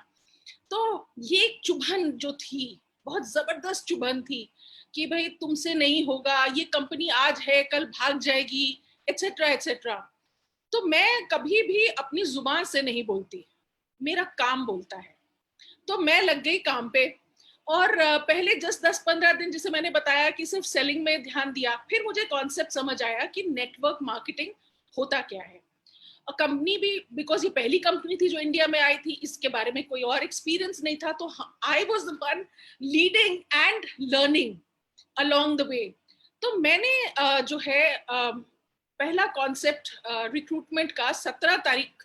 तो ये चुभन जो थी, बहुत जबरदस्त चुभन थी कि भाई तुमसे नहीं होगा, ये कंपनी आज है कल भाग जाएगी, एटसेट्रा एटसेट्रा। तो मैं कभी भी अपनी जुबान से नहीं बोलती, मेरा काम बोलता है। तो मैं लग गई काम पे, और पहले जस्ट 10-15 दिन जैसे मैंने बताया कि सिर्फ सेलिंग में ध्यान दिया। फिर मुझे कॉन्सेप्ट समझ आया कि नेटवर्क मार्केटिंग होता क्या है। कंपनी भी, बिकॉज ये पहली कंपनी थी जो इंडिया में आई थी, इसके बारे में कोई और एक्सपीरियंस नहीं था, तो I was the one leading and learning along the way. तो मैंने जो है पहला कॉन्सेप्ट रिक्रूटमेंट का 17 तारीख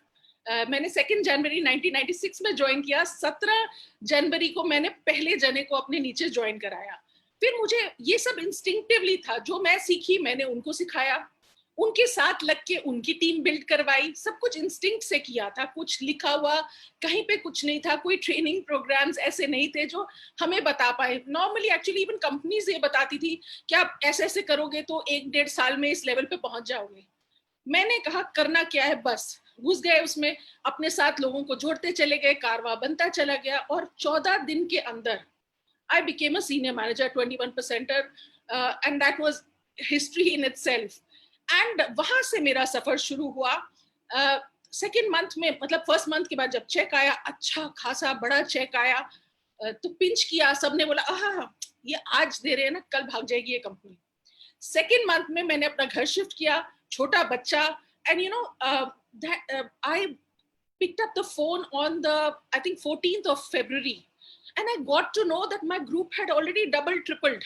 मैंने 2 जनवरी 1996 में ज्वाइन किया। 17 जनवरी को मैंने पहले जने को अपने नीचे ज्वाइन कराया। फिर मुझे ये सब इंस्टिंक्टिवली था, जो मैं सीखी मैंने उनको सिखाया, उनके साथ लग के उनकी टीम बिल्ड करवाई, सब कुछ इंस्टिंक्ट से किया था, कुछ लिखा हुआ कहीं पे कुछ नहीं था, कोई ट्रेनिंग प्रोग्राम्स ऐसे नहीं थे जो हमें बता पाए। नॉर्मली एक्चुअली इवन कंपनीज ये बताती थी कि आप ऐसे ऐसे करोगे तो 1-1.5 साल में इस लेवल पे पहुंच जाओगे। मैंने कहा करना क्या है, बस घुस गए उसमें, अपने साथ लोगों को जोड़ते चले गए, कारवा बनता चला गया, और 14 दिन के अंदर I became a senior manager, 21%, and that was history in itself. And वहां से मेरा सफर शुरू हुआ। सेकेंड मंथ में, मतलब फर्स्ट मंथ के बाद जब चेक आया, अच्छा खासा बड़ा चेक आया, तो पिंच किया, सबने बोला आहा ये आज दे रहे हैं ना, कल भाग जाएगी ये कंपनी। सेकेंड मंथ में मैंने अपना घर शिफ्ट किया, छोटा बच्चा, and you know I picked up the phone on the I think 14th of February, and I got to know that my group had already double tripled,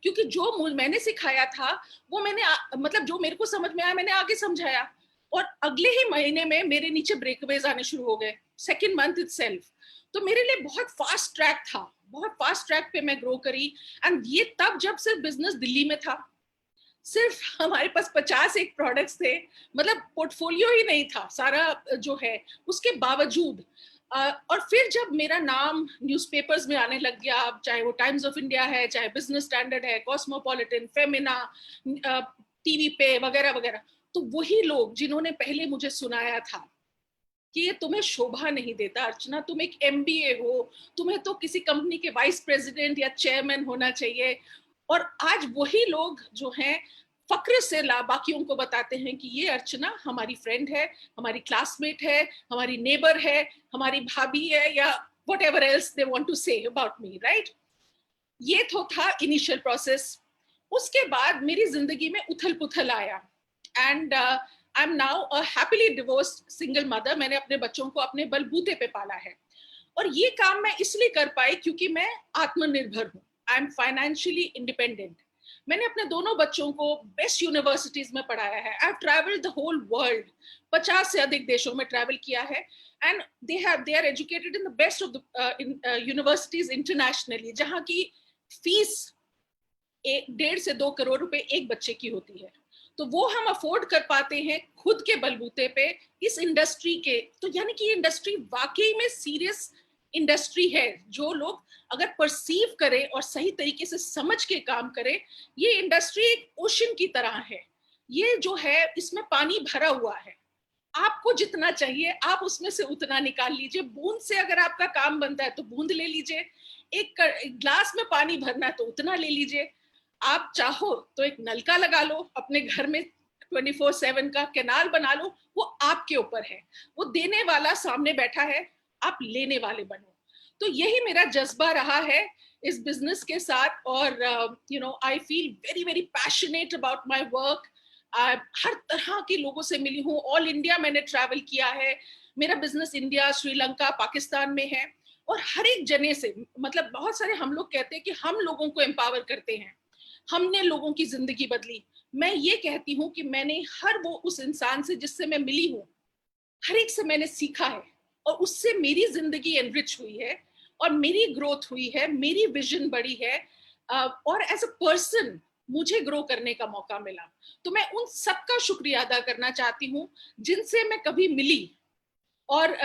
क्योंकि जो मैंने सिखाया था वो मैंने मतलब जो मेरे को समझ में आया मैंने आगे समझाया, और अगले ही महीने में मेरे नीचे ब्रेकअवेज आने शुरू हो गए, सेकेंड मंथ इटसेल्फ। तो मेरे लिए बहुत फास्ट ट्रैक था, बहुत फास्ट ट्रैक पे मैं ग्रो करी। एंड ये तब जब सिर्फ बिजनेस दिल्ली में था, सिर्फ हमारे पास 50 एक प्रोडक्ट्स थे, मतलब पोर्टफोलियो ही नहीं था सारा जो है, उसके बावजूद। और फिर जब मेरा नाम न्यूज़पेपर्स में आने लग गया, चाहे वो टाइम्स ऑफ इंडिया है, चाहे बिजनेस स्टैंडर्ड है, कॉस्मोपॉलिटन, फेमिना, टीवी पे वगैरह वगैरह, तो वही लोग जिन्होंने पहले मुझे सुनाया था कि ये तुम्हें शोभा नहीं देता अर्चना, तुम एक एमबीए हो, तुम्हें तो किसी कंपनी के वाइस प्रेसिडेंट या चेयरमैन होना चाहिए, और आज वही लोग जो हैं फक्र से बाकियों को बताते हैं कि ये अर्चना हमारी फ्रेंड है, हमारी क्लासमेट है, हमारी नेबर है, हमारी भाभी है, या whatever else they want to say about me, right? ये तो था इनिशियल प्रोसेस। उसके बाद मेरी जिंदगी में उथल पुथल आया, and I M now a happily divorced single mother. मैंने अपने बच्चों को अपने बलबूते पे पाला है, और ये काम मैं इसलिए कर पाई क्योंकि मैं आत्मनिर्भर हूँ, आई एम फाइनेंशियली इंडिपेंडेंट। मैंने अपने दोनों बच्चों को बेस्ट यूनिवर्सिटीज में पढ़ाया है। I have travelled the whole world, 50 से अधिक देशों में ट्रैवल किया है, and they are educated in the best of the universities internationally, जहाँ की फीस 1.5 से 2 करोड़ रुपए एक बच्चे की होती है। तो वो हम अफोर्ड कर पाते हैं खुद के बलबूते पे इस इंडस्ट्री के। तो यानी कि ये इंडस्ट्री वाकई में सीरियस इंडस्ट्री है। जो लोग अगर परसीव करें और सही तरीके से समझ के काम करें, ये इंडस्ट्री एक ओशन की तरह है। ये जो है इसमें पानी भरा हुआ है, आपको जितना चाहिए आप उसमें से उतना निकाल लीजिए। बूंद से अगर आपका काम बनता है तो बूंद ले लीजिए, एक ग्लास में पानी भरना है तो उतना ले लीजिए। आप चाहो तो एक नलका लगा लो अपने घर में, 24/7 का कैनाल बना लो, वो आपके ऊपर है। वो देने वाला सामने बैठा है, आप लेने वाले बनो। तो यही मेरा जज्बा रहा है इस बिजनेस के साथ, और you know I feel very very passionate about my work. हर तरह के लोगों से मिली हूँ, ऑल इंडिया मैंने ट्रैवल किया है, मेरा बिजनेस इंडिया, श्रीलंका, पाकिस्तान में है, और हर एक जने से, मतलब बहुत सारे हम लोग कहते हैं कि हम लोगों को एम्पावर करते हैं, हमने लोगों की जिंदगी बदली। मैं ये कहती हूँ कि मैंने हर वो उस इंसान से जिससे मैं मिली हूँ, हर एक से मैंने सीखा है, और उससे मेरी जिंदगी एनरिच हुई है, और मेरी ग्रोथ हुई है, मेरी विजन बढ़ी है, और एज अ पर्सन मुझे ग्रो करने का मौका मिला। तो मैं उन सबका शुक्रिया अदा करना चाहती हूँ जिनसे मैं कभी मिली, और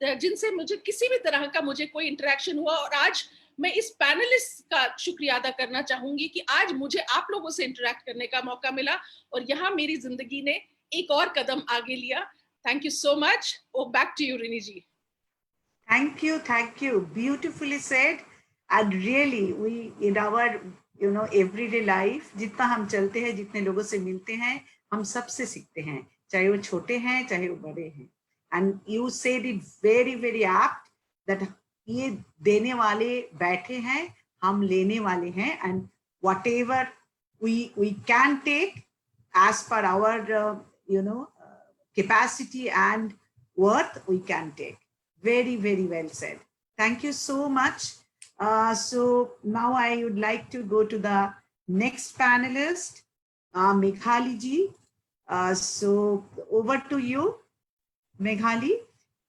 जिनसे मुझे किसी भी तरह का मुझे कोई इंटरेक्शन हुआ। और आज मैं इस पैनलिस्ट का शुक्रिया अदा करना चाहूंगी कि आज मुझे आप लोगों से इंटरेक्ट करने का मौका मिला, और यहाँ मेरी जिंदगी ने एक और कदम आगे लिया। Thank you so much. Back to you Rini ji. Thank you. Beautifully said. And really, we in our everyday life, जितना हम चलते हैं, जितने लोगों से मिलते हैं, हम सबसे सीखते हैं, चाहे वो छोटे हैं, चाहे वो बड़े हैं. And you said it very, very apt that ये देने वाले बैठे हैं, हम लेने वाले हैं, and whatever we can take as per our capacity and worth, we can take. Very, very well said. Thank you so much. So now I would like to go to the next panelist, Meghali ji. So over to you, Meghali.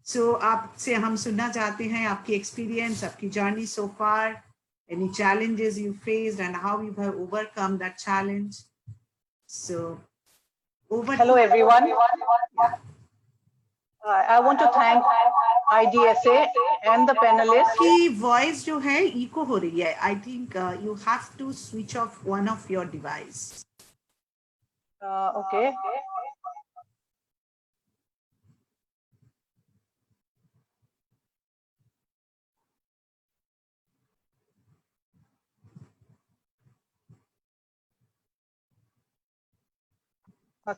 So आपसे हम सुनना चाहते हैं आपकी experience, आपकी journey so far, any challenges you faced and how you have overcome that challenge. So over. Hello, to everyone. Yeah. I want to thank IDSA and the panelists. की voice जो है echo हो रही है. I think you have to switch off one of your device. Okay.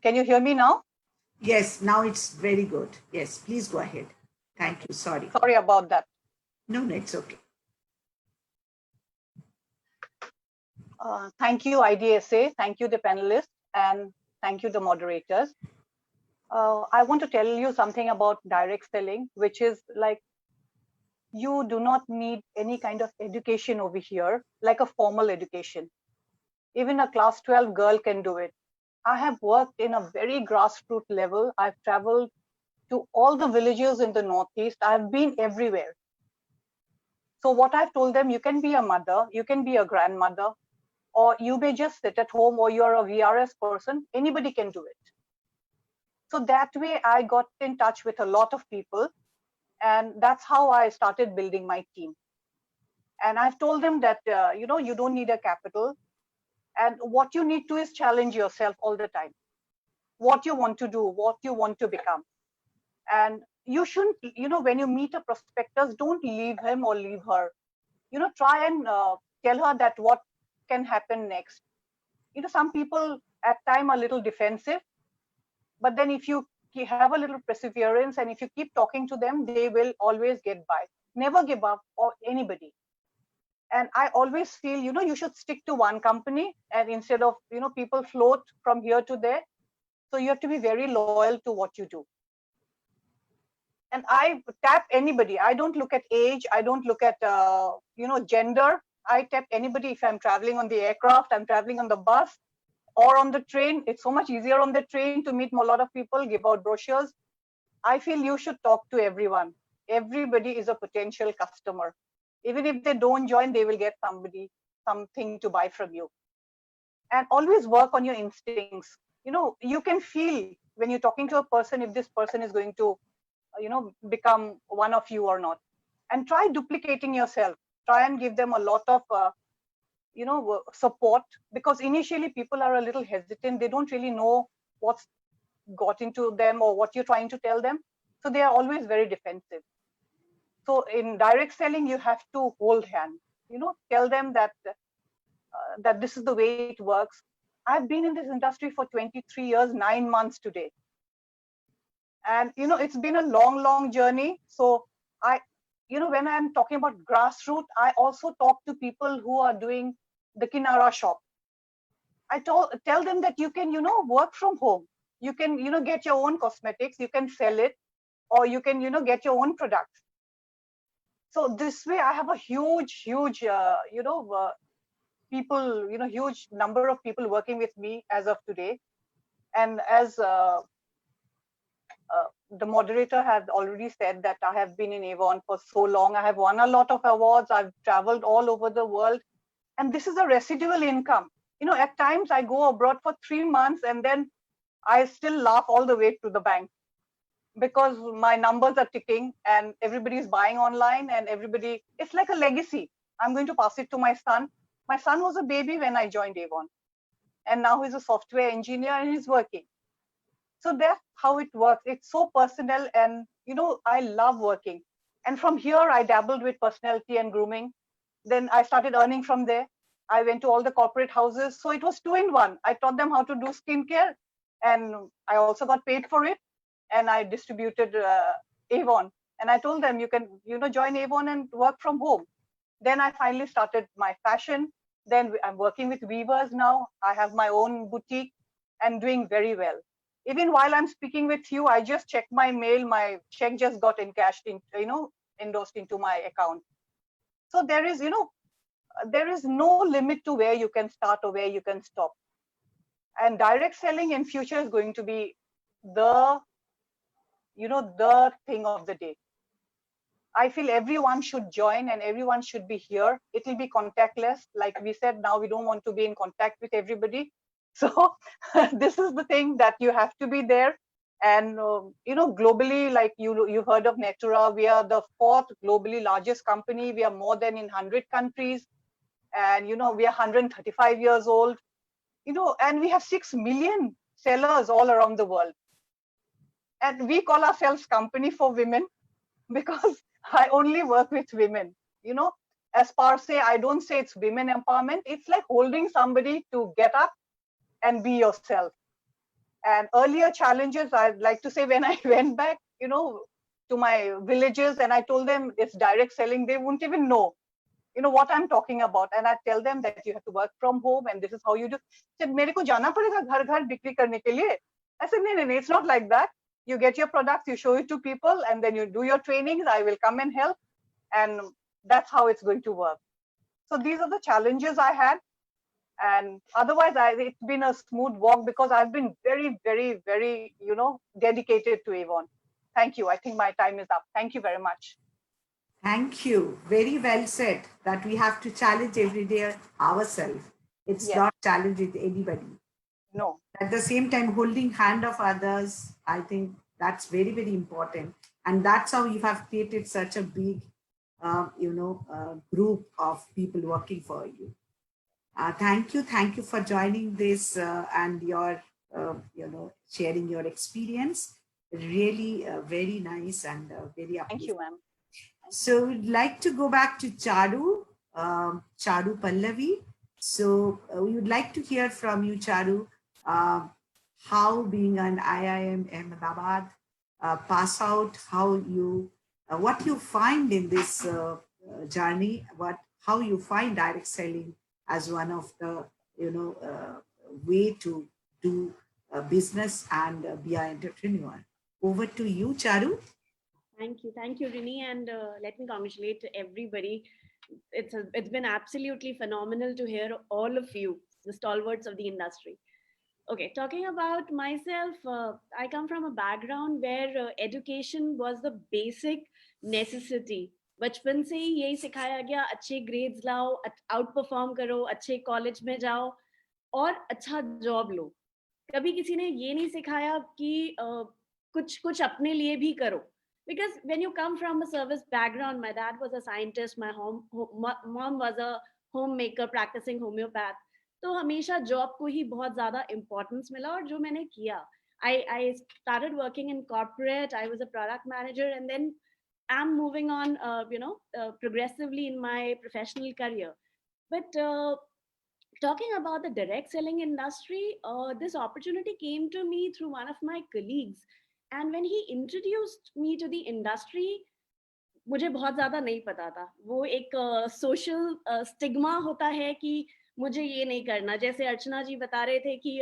Can you hear me now? Yes, now it's very good. Yes, please go ahead. Thank you. Sorry. Sorry about that. No, it's okay. Thank you, IDSA. Thank you, the panelists, and thank you, the moderators. I want to tell you something about direct selling, which is like, you do not need any kind of education over here, like a formal education. Even a class 12 girl can do it. I have worked in a very grassroots level. I've traveled to all the villages in the Northeast. I've been everywhere. So what I've told them, you can be a mother, you can be a grandmother, or you may just sit at home, or you're a VRS person, anybody can do it. So that way I got in touch with a lot of people, and that's how I started building my team. And I've told them that, you don't need a capital, and what you need to is challenge yourself all the time. What you want to do, what you want to become. And you shouldn't, when you meet a prospectus, don't leave him or leave her. Try and tell her that what can happen next. Some people at time are a little defensive, but then if you have a little perseverance and if you keep talking to them, they will always get by. Never give up on anybody. And I always feel, you should stick to one company, and instead of, people float from here to there. So you have to be very loyal to what you do. And I tap anybody. I don't look at age. I don't look at, gender. I tap anybody. If I'm traveling on the aircraft, I'm traveling on the bus or on the train. It's so much easier on the train to meet a lot of people, give out brochures. I feel you should talk to everyone. Everybody is a potential customer. Even if they don't join, they will get something to buy from you. And always work on your instincts. You can feel when you're talking to a person if this person is going to, become one of you or not. And try duplicating yourself. Try and give them a lot of, support, because initially people are a little hesitant. They don't really know what's got into them or what you're trying to tell them. So they are always very defensive. So in direct selling, you have to hold hands, tell them that that this is the way it works. I've been in this industry for 23 years, 9 months today. And, it's been a long, long journey. So when I'm talking about grassroots, I also talk to people who are doing the Kinara shop. tell them that you can, work from home. You can, get your own cosmetics, you can sell it, or you can, get your own products. So this way I have a huge people, huge number of people working with me as of today. And as the moderator had already said, that I have been in Avon for so long. I have won a lot of awards. I've traveled all over the world. And this is a residual income. At times I go abroad for 3 months and then I still laugh all the way to the bank, because my numbers are ticking and everybody's buying online, and it's like a legacy. I'm going to pass it to my son. My son was a baby when I joined Avon, and now he's a software engineer and he's working. So that's how it works. It's so personal, and I love working. And from here, I dabbled with personality and grooming. Then I started earning from there. I went to all the corporate houses. So it was 2-in-1. I taught them how to do skincare, and I also got paid for it. And I distributed Avon. And I told them, you can, join Avon and work from home. Then I finally started my fashion. Then I'm working with weavers now. I have my own boutique and doing very well. Even while I'm speaking with you, I just checked my mail. My check just got encashed in, endorsed into my account. So there is, there is no limit to where you can start or where you can stop. And direct selling in future is going to be the thing of the day. I feel everyone should join and everyone should be here. It will be contactless. Like we said, now we don't want to be in contact with everybody. So this is the thing, that you have to be there. And, globally, like you've heard of Natura, we are the 4th globally largest company. We are more than in 100 countries. And, we are 135 years old, and we have 6 million sellers all around the world. And we call ourselves company for women, because I only work with women. As per se, I don't say it's women empowerment. It's like holding somebody to get up and be yourself. And earlier challenges, I'd like to say, when I went back, to my villages and I told them it's direct selling, they wouldn't even know, what I'm talking about. And I tell them that you have to work from home and this is how you do. Said, "Mere ko jana padega ghar ghar bikri karne ke liye." I said, no, it's not like that. You get your products, you show it to people, and then you do your trainings. I will come and help. And that's how it's going to work. So these are the challenges I had. And otherwise, it's been a smooth walk, because I've been very, very, very, dedicated to Avon. Thank you. I think my time is up. Thank you very much. Thank you. Very well said, that we have to challenge every day ourselves. It's Yes. not challenge with anybody. No. At the same time, holding hand of others, I think that's very, very important. And that's how you have created such a big, group of people working for you. Thank you for joining this and your, sharing your experience. Really very nice and very Thank you, ma'am. So we'd like to go back to Charu, Charu Pallavi. So we would like to hear from you, Charu, how being an IIM Ahmedabad pass out, how you, what you find in this journey, how you find direct selling as one of the, way to do business and be an entrepreneur. Over to you, Charu. Thank you, Rini, and let me congratulate everybody. It's been absolutely phenomenal to hear all of you, the stalwarts of the industry. Okay, talking about myself, I come from a background where education was the basic necessity. बचपन से ही यही सिखाया गया, अच्छे grades लाओ, out perform करो, अच्छे college में जाओ और अच्छा जॉब लो. कभी किसी ने ये नहीं सिखाया कि कुछ अपने लिए भी करो. Because when you come from a service background, my dad was a scientist, my mom was a homemaker practicing homeopath. तो हमेशा जॉब को ही बहुत ज़्यादा importance मिला और जो मैंने किया, I started working in corporate. I was a product manager, and then I'm moving on, progressively in my professional career. But talking about the direct selling industry, this opportunity came to me through one of my colleagues. And when he introduced me to the industry, मुझे बहुत ज़्यादा नहीं पता था. वो एक social stigma होता है कि मुझे ये नहीं करना. जैसे अर्चना जी बता रहे थे कि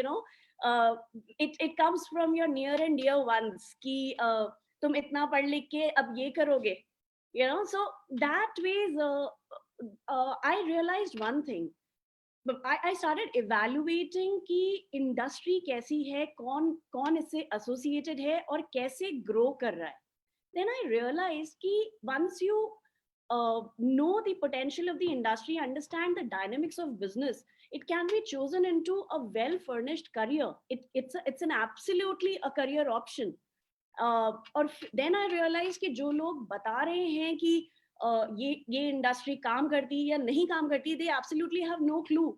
it comes from your near and dear ones कि तुम इतना पढ़ लिख के अब ये करोगे, so that ways I realized one thing. I started evaluating कि industry कैसी है, कौन इससे associated है और कैसे grow कर रहा है. Then I realized कि once you know the potential of the industry, understand the dynamics of business, it can be chosen into a well-furnished career. It's an absolutely a career option. और then I realized कि जो लोग बता रहे हैं कि ये इंडस्ट्री काम करती है या नहीं काम करती, they absolutely have no clue.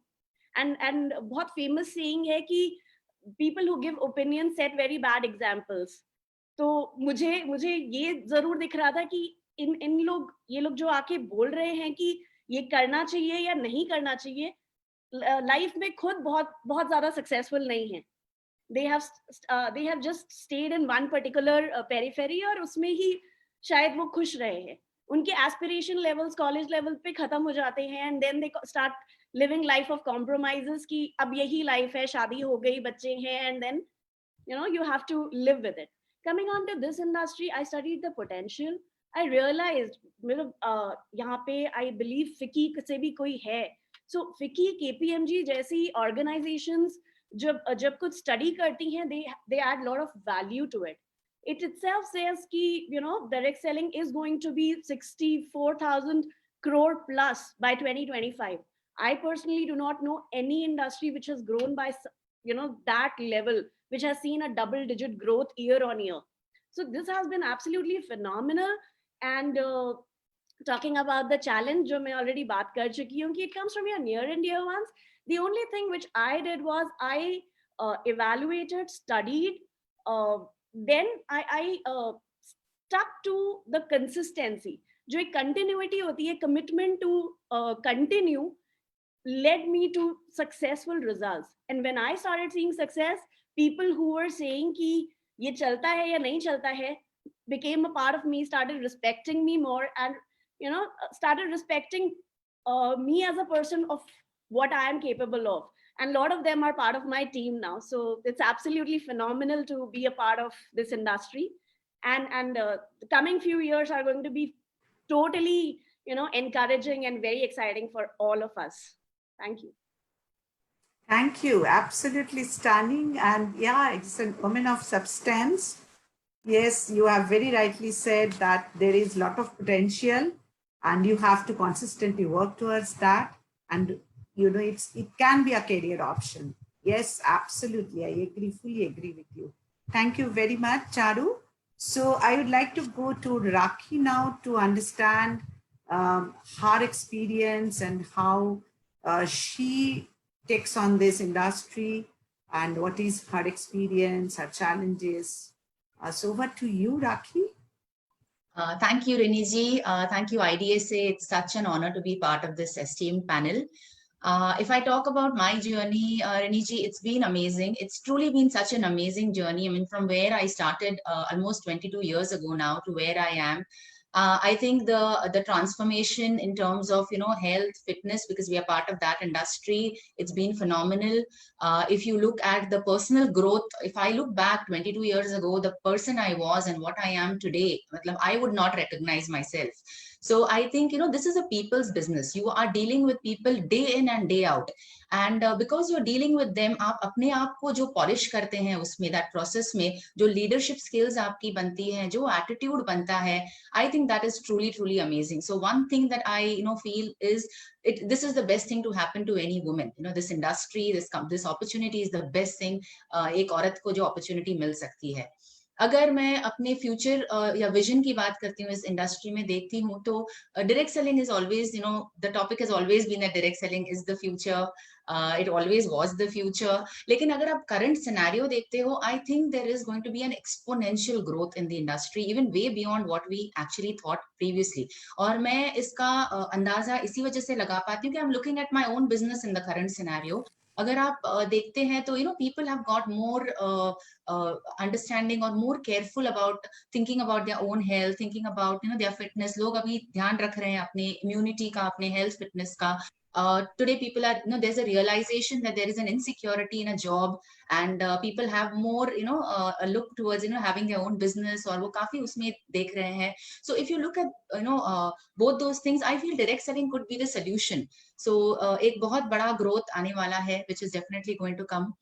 And बहुत famous saying है कि people who give opinions set very bad examples. तो मुझे ये जरूर दिख रहा था कि ये लोग जो आके बोल रहे हैं कि ये करना चाहिए या नहीं करना चाहिए, लाइफ में खुद बहुत ज्यादा सक्सेसफुल नहीं है. they have just stayed in one particular periphery और उसमें ही शायद वो खुश रहे हैं. उनके aspiration levels college level पे खत्म हो जाते हैं and then they start living life of compromises कि अब यही life है, शादी हो गई, बच्चे हैं, and then you have to live with it. Coming on to this industry, I studied the potential. I realized यहाँ पे I believe FICCI से भी कोई है. So FICCI, KPMG जैसी organizations जब कुछ study करती हैं, they add a lot of value to it. It itself says कि direct selling is going to be 64,000 crore plus by 2025. I personally do not know any industry which has grown by that level, which has seen a double-digit growth year on year. So this has been absolutely phenomenal. And talking about the challenge, जो मैं already बात कर चुकी हूँ कि it comes from your near and dear ones. The only thing which I did was I evaluated, studied, then I stuck to the consistency. जो एक continuity होती है, commitment to continue, led me to successful results. And when I started seeing success, people who were saying कि ये चलता है या नहीं चलता है became a part of me, started respecting me more, and started respecting me as a person of what I am capable of. And a lot of them are part of my team now. So it's absolutely phenomenal to be a part of this industry. And the coming few years are going to be totally, encouraging and very exciting for all of us. Thank you. Thank you. Absolutely stunning. And yeah, it's a woman of substance. Yes, you have very rightly said that there is a lot of potential and you have to consistently work towards that. And it can be a career option. Yes, absolutely. I fully agree with you. Thank you very much, Charu. So I would like to go to Rakhi now to understand her experience and how she takes on this industry and what is her experience, her challenges. So over to you, Rakhi. Thank you, Rini ji. Thank you, IDSA. It's such an honor to be part of this esteemed panel. If I talk about my journey, Rini ji, it's been amazing. It's truly been such an amazing journey. I mean, from where I started almost 22 years ago now to where I am. I think the transformation in terms of health, fitness, because we are part of that industry, it's been phenomenal. If you look at the personal growth, if I look back 22 years ago, the person I was and what I am today, I would not recognize myself. So I think this is a people's business. You are dealing with people day in and day out, and because you're dealing with them, आप अपने आप को जो polish करते हैं उसमें, that process में जो leadership skills आपकी बनती हैं, जो attitude बनता है, I think that is truly amazing. So one thing that I feel is this is the best thing to happen to any woman. This industry, this opportunity is the best thing एक औरत को जो opportunity मिल सकती है. अगर मैं अपने future या विजन की बात करती हूँ, इस इंडस्ट्री में देखती हूँ, तो direct selling is always the topic has always been that direct selling is the future, it always was the future. लेकिन अगर आप करंट सिनेरियो देखते हो, I think there is going to be an exponential growth in the industry, even way beyond what we actually thought previously. और मैं इसका अंदाजा इसी वजह से लगा पाती हूँ कि I am looking at my own business in the current scenario. अगर आप देखते हैं तो people have got more understanding or more careful about thinking about their own health, thinking about their fitness. लोग अभी ध्यान रख रहे हैं अपने immunity का, अपने health fitness का. Today people are, there's a realization that there is an insecurity in a job, and people have more, a look towards, having their own business, और वो काफी उसमें देख रहे हैं. So if you look at, both those things, I feel direct selling could be the solution. So एक बहुत बड़ा growth आने वाला है, which is definitely going to come.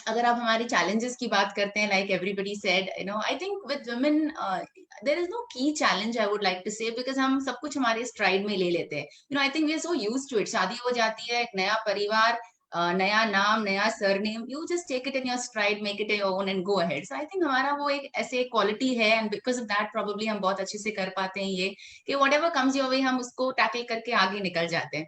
अगर आप हमारे challenges की बात करते हैं, like everybody said, I think with women, there is no key challenge, I would like to say, because हम सब कुछ हमारे stride में ले लेते हैं. I think we are so used to it. शादी हो जाती है, एक नया परिवार, नया नाम, नया surname, you just take it in your stride, make it your own and go ahead. So I think हमारा वो एक ऐसे quality है, and because of that probably हम बहुत अच्छे से कर पाते हैं ये, कि whatever comes your way हम उसको tackle करके आगे निकल जाते हैं.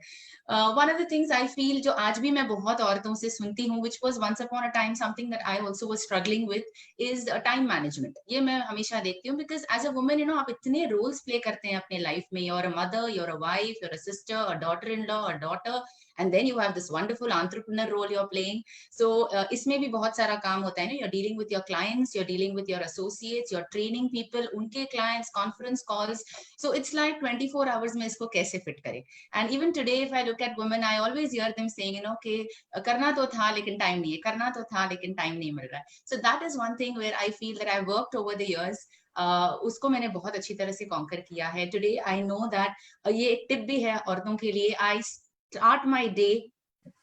One of the things I feel, जो आज भी मैं बहुत औरतों से सुनती हूँ, which was once upon a time something that I also was struggling with, is time management. ये मैं हमेशा देखती हूँ, because as a woman, आप इतने roles play करते हैं अपने life में. You're a mother, you're a wife, you're a sister, a daughter-in-law, a daughter, and then you have this wonderful entrepreneur role you're playing. So इसमें भी बहुत सारा काम होता है. You're dealing with your clients, you're dealing with your associates, you're training people, उनके clients, conference calls. So it's like 24 hours में इसको कैसे fit करें. And even today, if I look at women, I always hear them saying, कि करना तो था लेकिन time नहीं है, करना तो था लेकिन time नहीं मिल रहा है. So that is one thing where I feel that I worked over the years. उसको मैंने बहुत अच्छी तरह से conquer किया है. Today I know that ये एक tip भी है औरतों के लिए. I start my day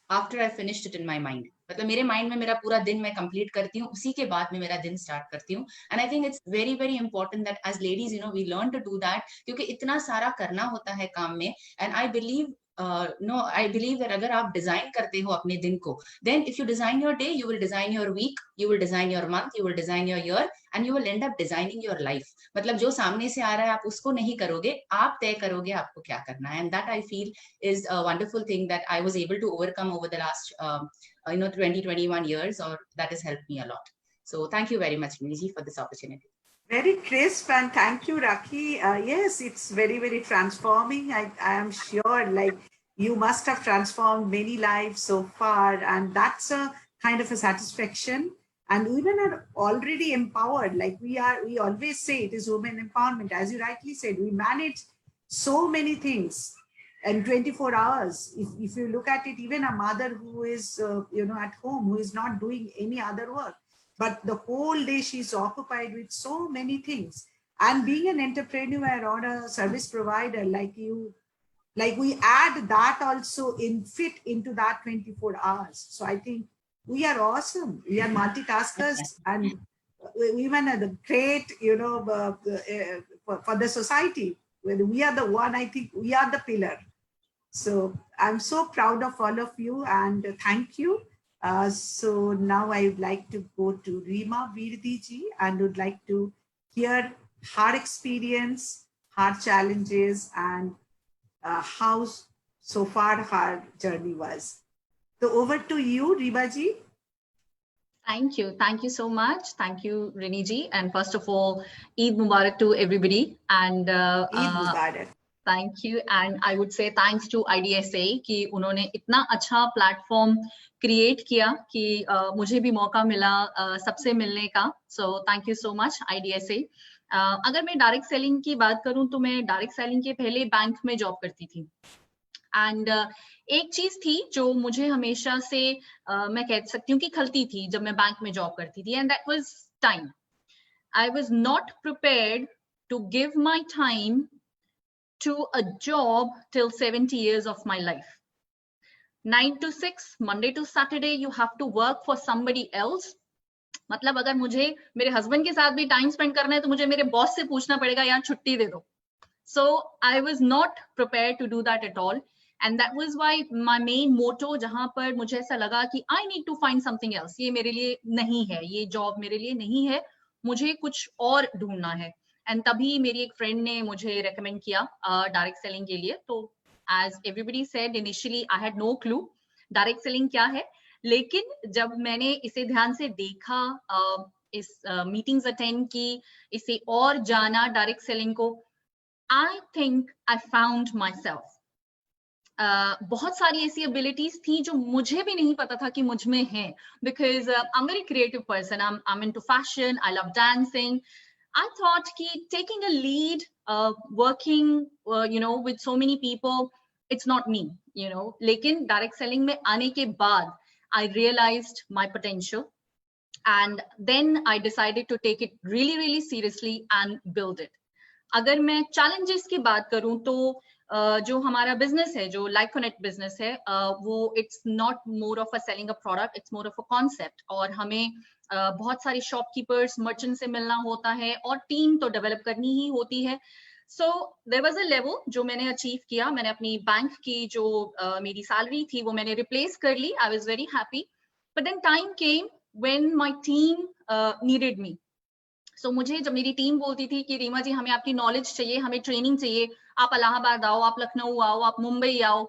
after I finished it in my mind. मतलब मेरे माइंड में मेरा पूरा दिन मैं कंप्लीट करती हूँ, उसी के बाद में मेरा दिन स्टार्ट करती हूँ. And I think it's very very important that as ladies we learn to do that, क्योंकि इतना सारा करना होता है काम में. And I believe I believe that अगर आप डिजाइन करते हो अपने दिन को, then if you design your day, you will design your week, you will design your month, you will design your year, and you will end up designing your life. मतलब जो सामने से आ रहा है आप उसको नहीं करोगे, आप तय करोगे आपको क्या करना है. And that I feel is a wonderful thing that I was able to overcome over the last 20-21 years, or that has helped me a lot. So thank you very much, Niji, for this opportunity. Very crisp, and thank you, Rakhi. Yes, it's very, very transforming. I am sure, like, you must have transformed many lives so far, and that's a kind of a satisfaction. And women are already empowered. Like we always say it is women empowerment. As you rightly said, we manage so many things in 24 hours. If you look at it, even a mother who is, at home, who is not doing any other work, but the whole day she's occupied with so many things. And being an entrepreneur or a service provider like you, like we add that also fit into that 24 hours. So I think we are awesome. We are multitaskers, and women are the great, for the society. When we are the one, I think we are the pillar. So I'm so proud of all of you, and thank you. So now I would like to go to Rima Virdiji and would like to hear her experience, her challenges, and how so far her journey was. So over to you, Rima ji. Thank you. Thank you so much. Thank you, Rini ji. And first of all, Eid Mubarak to everybody. And Eid Mubarak. Thank you. And I would say thanks to IDSA कि उन्होंने इतना अच्छा platform create किया कि मुझे भी मौका मिला सबसे मिलने का. So thank you so much, IDSA. अगर मैं डायरेक्ट सेलिंग की बात करूं तो मैं डायरेक्ट सेलिंग के पहले बैंक में जॉब करती थी. एंड एक चीज थी जो मुझे हमेशा से मैं कह सकती हूँ कि खलती थी जब मैं बैंक में जॉब करती थी, and that was time. I was not prepared to give my time to a job till 70 years of my life. 9 to 6, Monday to Saturday, you have to work for somebody else. मतलब अगर मुझे मेरे husband के साथ भी time spend करना है तो मुझे मेरे बॉस से पूछना पड़ेगा यार छुट्टी दे दो. So I was not prepared to do that at all. And that was why my main motto, जहां पर मुझे ऐसा लगा कि I need to find something else. ये मेरे लिए नहीं है, ये जॉब मेरे लिए नहीं है, मुझे कुछ और ढूंढना है. एंड तभी मेरी एक फ्रेंड ने मुझे रेकमेंड किया डायरेक्ट सेलिंग के लिए. तो as everybody said, initially I had no clue direct selling क्या है, लेकिन जब मैंने इसे ध्यान से देखा, इस मीटिंग्स अटेंड की, इसे और जाना डायरेक्ट सेलिंग को, I think I found my self. बहुत सारी ऐसी एबिलिटीज थी जो मुझे भी नहीं पता था कि मुझ में है, because I am very creative person, I am into fashion, I love dancing. I thought कि taking a lead, working, with so many people, it's not me, लेकिन direct selling में आने के बाद I realized my potential, and then I decided to take it really, really seriously and build it. अगर मैं challenges की बात करूं तो जो हमारा business है, जो Life Connect business है, वो it's not more of a selling a product, it's more of a concept. और हमें बहुत सारे शॉपकीपर्स, मर्चेंट से मिलना होता है और टीम तो डेवलप करनी ही होती है. So there was a level जो मैंने अचीव किया. मैंने अपनी बैंक की जो मेरी सैलरी थी वो मैंने रिप्लेस कर ली. I was very happy. But then time came when my team needed me. So मुझे जब मेरी टीम बोलती थी कि रीमा जी हमें आपकी नॉलेज चाहिए, हमें ट्रेनिंग चाहिए, आप इलाहाबाद आओ, आप लखनऊ आओ, आप मुंबई आओ.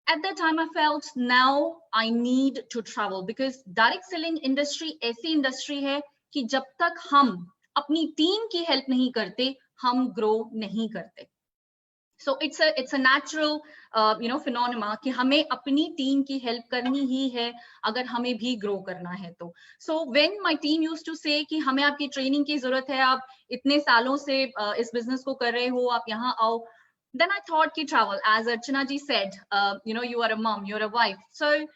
At that time, I felt now I need to travel because direct selling industry ऐसी industry है कि जब तक हम अपनी टीम की हेल्प नहीं करते, हम ग्रो नहीं करते. So it's a natural phenomena कि हमें अपनी टीम की हेल्प करनी ही है अगर हमें भी ग्रो करना है तो. So when my team used to say कि हमें आपकी ट्रेनिंग की जरूरत है, आप इतने सालों से इस बिजनेस को कर रहे हो, आप यहाँ आओ, then I thought ki travel, as Archana ji said, you are a mom, you're a wife. So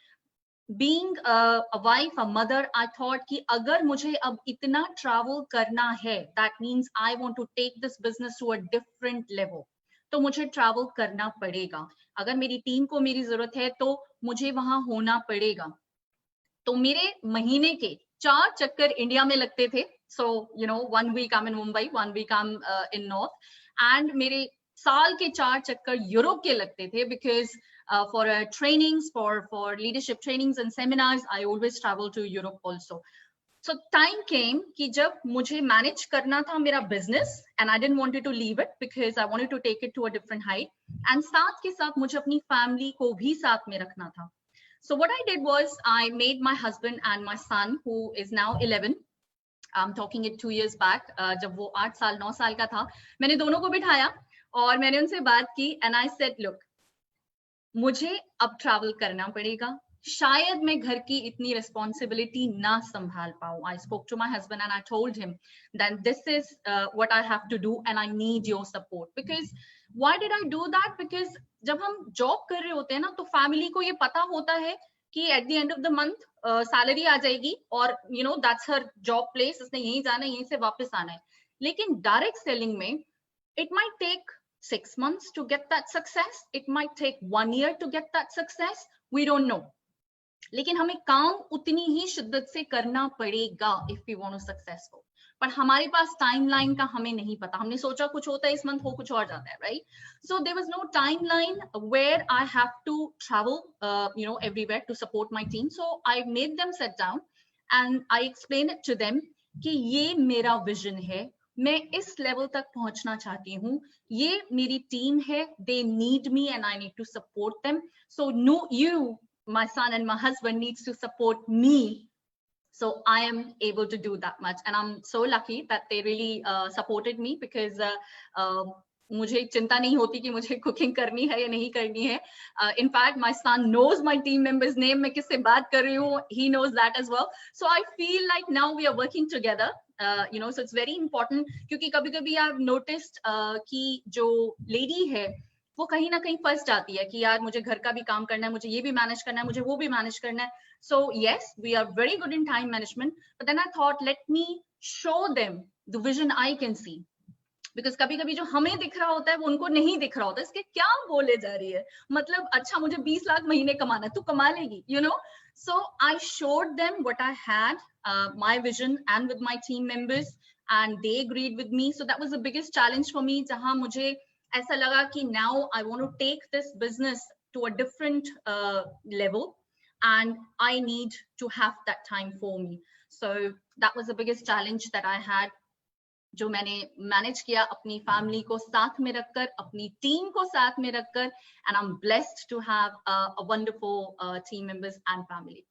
being a wife, a mother, I thought ki agar mujhe ab itna travel karna hai, that means I want to take this business to a different level. तो मुझे travel करना पड़ेगा. अगर मेरी team को मेरी जरूरत है तो मुझे वहां होना पड़ेगा. तो मेरे महीने के 4 चक्कर इंडिया में लगते थे. So 1 week I'm in Mumbai, 1 week I'm in North, and मेरे साल के 4 चक्कर यूरोप के लगते थे because for trainings, for leadership trainings and seminars, I always travel to Europe also. So time came कि जब मुझे manage करना था मेरा business, and I didn't want to leave it because I wanted to take it to a different height, and साथ के साथ मुझे अपनी family को भी साथ में रखना था. So what I did was I made my husband and my son, who is now 11, I'm talking it 2 years back, जब वो 8 साल 9 साल का था, मैंने दोनों को बिठाया और मैंने उनसे बात की. एंड आई सेड लुक, मुझे अब ट्रैवल करना पड़ेगा, शायद मैं घर की इतनी रिस्पॉन्सिबिलिटी ना संभाल पाऊं. I spoke to my husband and I told him that this is what I have to do and I need your support. Because why did I do that? Because जब हम जॉब कर रहे होते हैं ना तो फैमिली को ये पता होता है कि at the end of the month salary आ जाएगी और दैट्स हर जॉब प्लेस, इसने यहीं जाना है, यहीं से वापस आना है. लेकिन डायरेक्ट सेलिंग में it might take 6 months to get that success. It might take 1 year to get that success. We don't know. लेकिन हमें काम उतनी ही शिद्दत से करना पड़ेगा if we want to successful. पर हमारे पास टाइमलाइन का हमें नहीं पता. हमने सोचा कुछ होता है इस मंथ, हो कुछ और जाता है, right? So there was no timeline where I have to travel, everywhere to support my team. So I made them sit down and I explained it to them कि ये मेरा vision है, मैं इस लेवल तक पहुंचना चाहती हूँ, ये मेरी टीम है, they need me and I need to support them. So no, you, my son and my husband needs to support me. So I am able to do that much, and I'm so lucky that they really supported me because मुझे चिंता नहीं होती कि मुझे cooking करनी है या नहीं करनी है. In fact, my son knows my team members' name. मैं किससे बात कर रही हूँ, he knows that as well. So I feel like now we are working together. So it's very important क्योंकि कभी-कभी I've noticed कि जो lady है वो कहीं ना कहीं फंस जाती है कि यार मुझे घर का भी काम करना है, मुझे ये भी मैनेज करना है, मुझे वो भी मैनेज करना है. So yes, we are very good in time management, but then I thought let me show them the vision I can see. Because कभी-कभी जो हमें दिख रहा होता है वो उनको नहीं दिख रहा होता है. इसके क्या बोले जा रही है, मतलब अच्छा मुझे 20 लाख महीने कमाना है, तू कमा लेगी, So I showed them what I had, my vision, and with my team members, and they agreed with me. So that was the biggest challenge for me, जहां मुझे ऐसा लगा कि now I want to take this business to a different level, and I need to have that time for me. So that was the biggest challenge that I had, जो मैंने manage किया अपनी family को साथ में रखकर, अपनी team को साथ में रखकर, and I'm blessed to have a wonderful team members and family.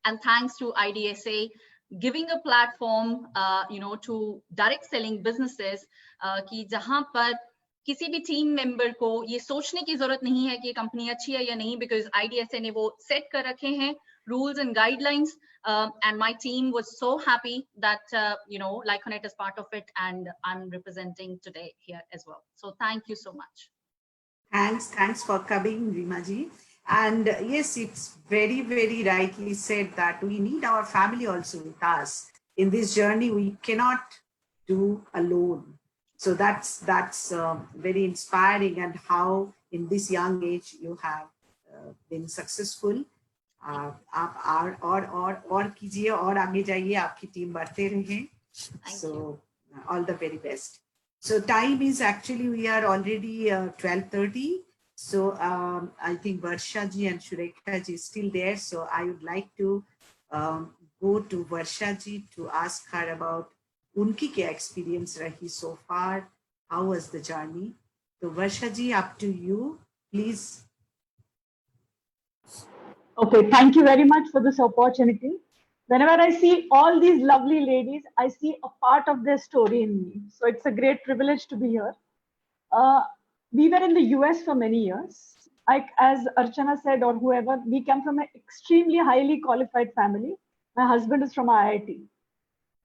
And thanks to IDSA giving a platform, to direct selling businesses, कि जहां पर किसी भी टीम मेंबर को ये सोचने की जरूरत नहीं है कि ये कंपनी अच्छी है या नहीं, बिकॉज IDSA ने वो सेट कर रखे हैं rules and guidelines, and my team was so happy that Lyconet is part of it, and I'm representing today here as well. So thank you so much. Thanks for coming, Rima ji. And yes, it's very, very rightly said that we need our family also with us. In this journey, we cannot do alone. So that's very inspiring, and how in this young age you have been successful. आप और कीजिए और आगे जाइए, आपकी team बढ़ते रहे. So all the very best. So time is actually, we are already 12:30. So I think Varsha ji and Surekha ji is still there. So I would like to go to Varsha ji to ask her about उनकी क्या experience रही so far. How was the journey? So Varsha ji, up to you, please. Okay, thank you very much for this opportunity. Whenever I see all these lovely ladies, I see a part of their story in me. So it's a great privilege to be here. We were in the US for many years. As Archana said, or whoever, we come from an extremely highly qualified family. My husband is from IIT.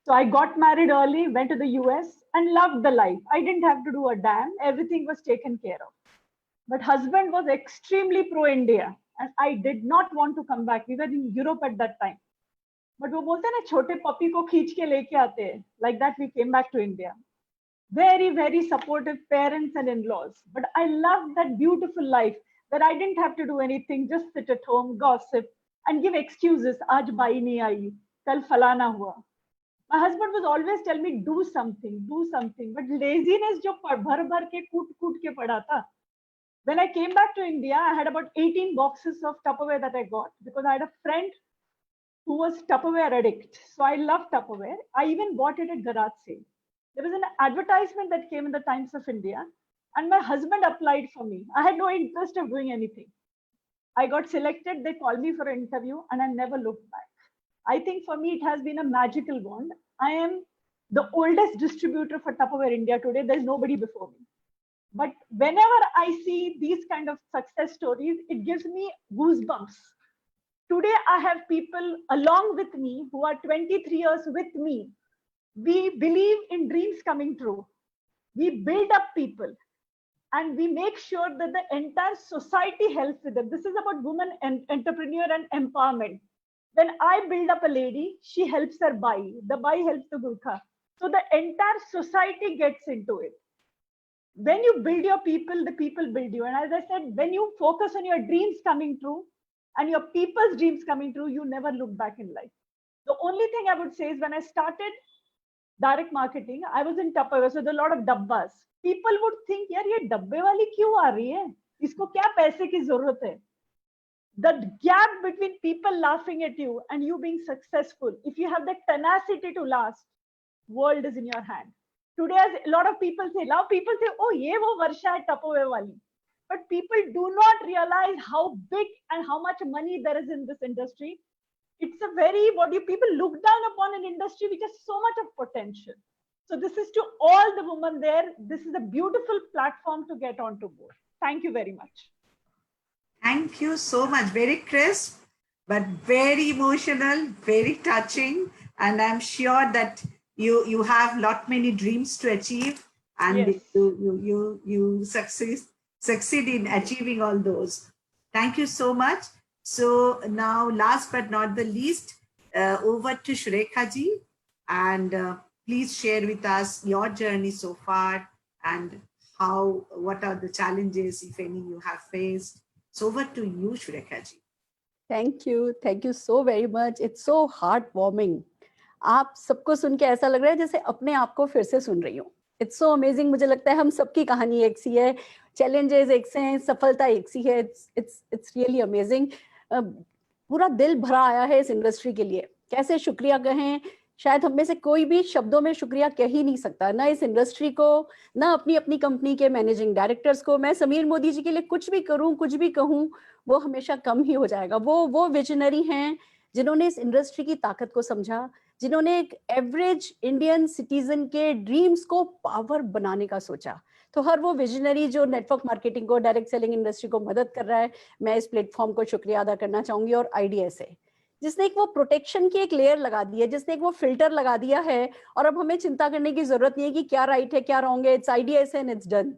So I got married early, went to the US and loved the life. I didn't have to do a damn. Everything was taken care of. But husband was extremely pro-India. And I did not want to come back. We were in Europe at that time. But वो बोलते हैं ना, छोटे puppy को खींच के लेके आते हैं. Like that, we came back to India. Very, very supportive parents and in-laws. But I loved that beautiful life where I didn't have to do anything, just sit at home, gossip, and give excuses. आज by नहीं आई, कल फलाना हुआ. My husband was always telling me, do something, do something. But laziness जो भर के कूट के पड़ा था. When I came back to India, I had about 18 boxes of Tupperware that I got because I had a friend who was Tupperware addict. So I love Tupperware. I even bought it at garage sale. There was an advertisement that came in the Times of India, and my husband applied for me. I had no interest of doing anything. I got selected. They called me for an interview, and I never looked back. I think for me, it has been a magical bond. I am the oldest distributor for Tupperware India today. There's nobody before me. But whenever I see these kind of success stories, it gives me goosebumps. Today, I have people along with me who are 23 years with me. We believe in dreams coming true. We build up people and we make sure that the entire society helps with them. This is about women and entrepreneur and empowerment. When I build up a lady, she helps her bai. The bai helps the Gurkha. So the entire society gets into it. When you build your people, the people build you. And as I said, when you focus on your dreams coming true and your people's dreams coming true, you never look back in life. The only thing I would say is when I started direct marketing, I was in Tupperware, so there are a lot of dabbas. People would think, yaar, ye dabbe wali kyun aa rahi hai? Isko kya paise ki zarurat hai? The gap between people laughing at you and you being successful, if you have the tenacity to last, world is in your hand. Today, as a lot of people say, oh, ye wo Varsha hai Tupperware wali. But people do not realize how big and how much money there is in this industry. It's a very, people look down upon an industry which has so much of potential. So this is to all the women there. This is a beautiful platform to get onto board. Thank you very much. Thank you so much. Very crisp, but very emotional, very touching. And I'm sure that you have many dreams to achieve, and yes, you succeed in achieving all those. Thank you so much. So now, last but not the least, over to Surekha ji, and please share with us your journey so far and what are the challenges, if any, you have faced. So over to you, Surekha ji. Thank you so very much. It's so heartwarming. आप सबको सुन के ऐसा लग रहा है जैसे अपने आप को फिर से सुन रही हूँ. It's so amazing. मुझे लगता है हम सबकी कहानी एक सी है, challenges एक से हैं, सफलता एक सी है. It's really amazing. पूरा दिल भरा आया है इस इंडस्ट्री के लिए. कैसे शुक्रिया कहें, शायद हम में से कोई भी शब्दों में शुक्रिया कह ही नहीं सकता, ना इस इंडस्ट्री को, ना अपनी कंपनी के मैनेजिंग डायरेक्टर्स को. मैं समीर मोदी जी के लिए कुछ भी करूं, कुछ भी कहूं, वो हमेशा कम ही हो जाएगा. वो विजनरी हैं जिन्होंने इस इंडस्ट्री की ताकत को समझा, जिन्होंने एक एवरेज इंडियन सिटीजन के ड्रीम्स को पावर बनाने का सोचा. तो हर वो विजनरी जो नेटवर्क मार्केटिंग को, डायरेक्ट सेलिंग इंडस्ट्री को मदद कर रहा है, मैं इस प्लेटफॉर्म को शुक्रिया अदा करना चाहूंगी। और IDSA जिसने एक वो प्रोटेक्शन की एक लेयर लगा दी है, जिसने एक वो फिल्टर लगा दिया है, और अब हमें चिंता करने की जरूरत नहीं है कि क्या राइट है क्या रॉन्ग है, it's IDSA and it's done.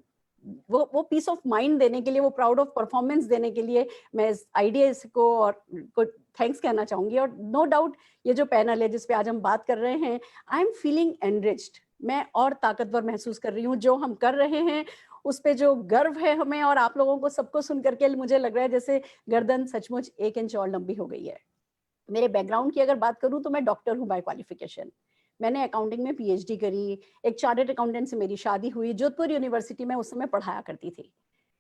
वो पीस ऑफ माइंड देने के लिए, वो प्राउड ऑफ परफॉर्मेंस देने के लिए मैं इस IDSA को थैंक्स कहना चाहूंगी। और नो डाउट ये जो पैनल है जिस पे आज हम बात कर रहे हैं, आई एम फीलिंग एनरिच्ड, मैं और ताकतवर महसूस कर रही हूँ। जो हम कर रहे हैं उस पे जो गर्व है हमें, और आप लोगों को सबको सुन करके मुझे लग रहा है जैसे गर्दन सचमुच 1 इंच और लंबी हो गई है। मेरे बैकग्राउंड की अगर बात करूं तो मैं डॉक्टर हूं बाय क्वालिफिकेशन। मैंने अकाउंटिंग में PhD करी, एक चार्टर्ड अकाउंटेंट से मेरी शादी हुई, जोधपुर यूनिवर्सिटी में उस समय पढ़ाया करती थी।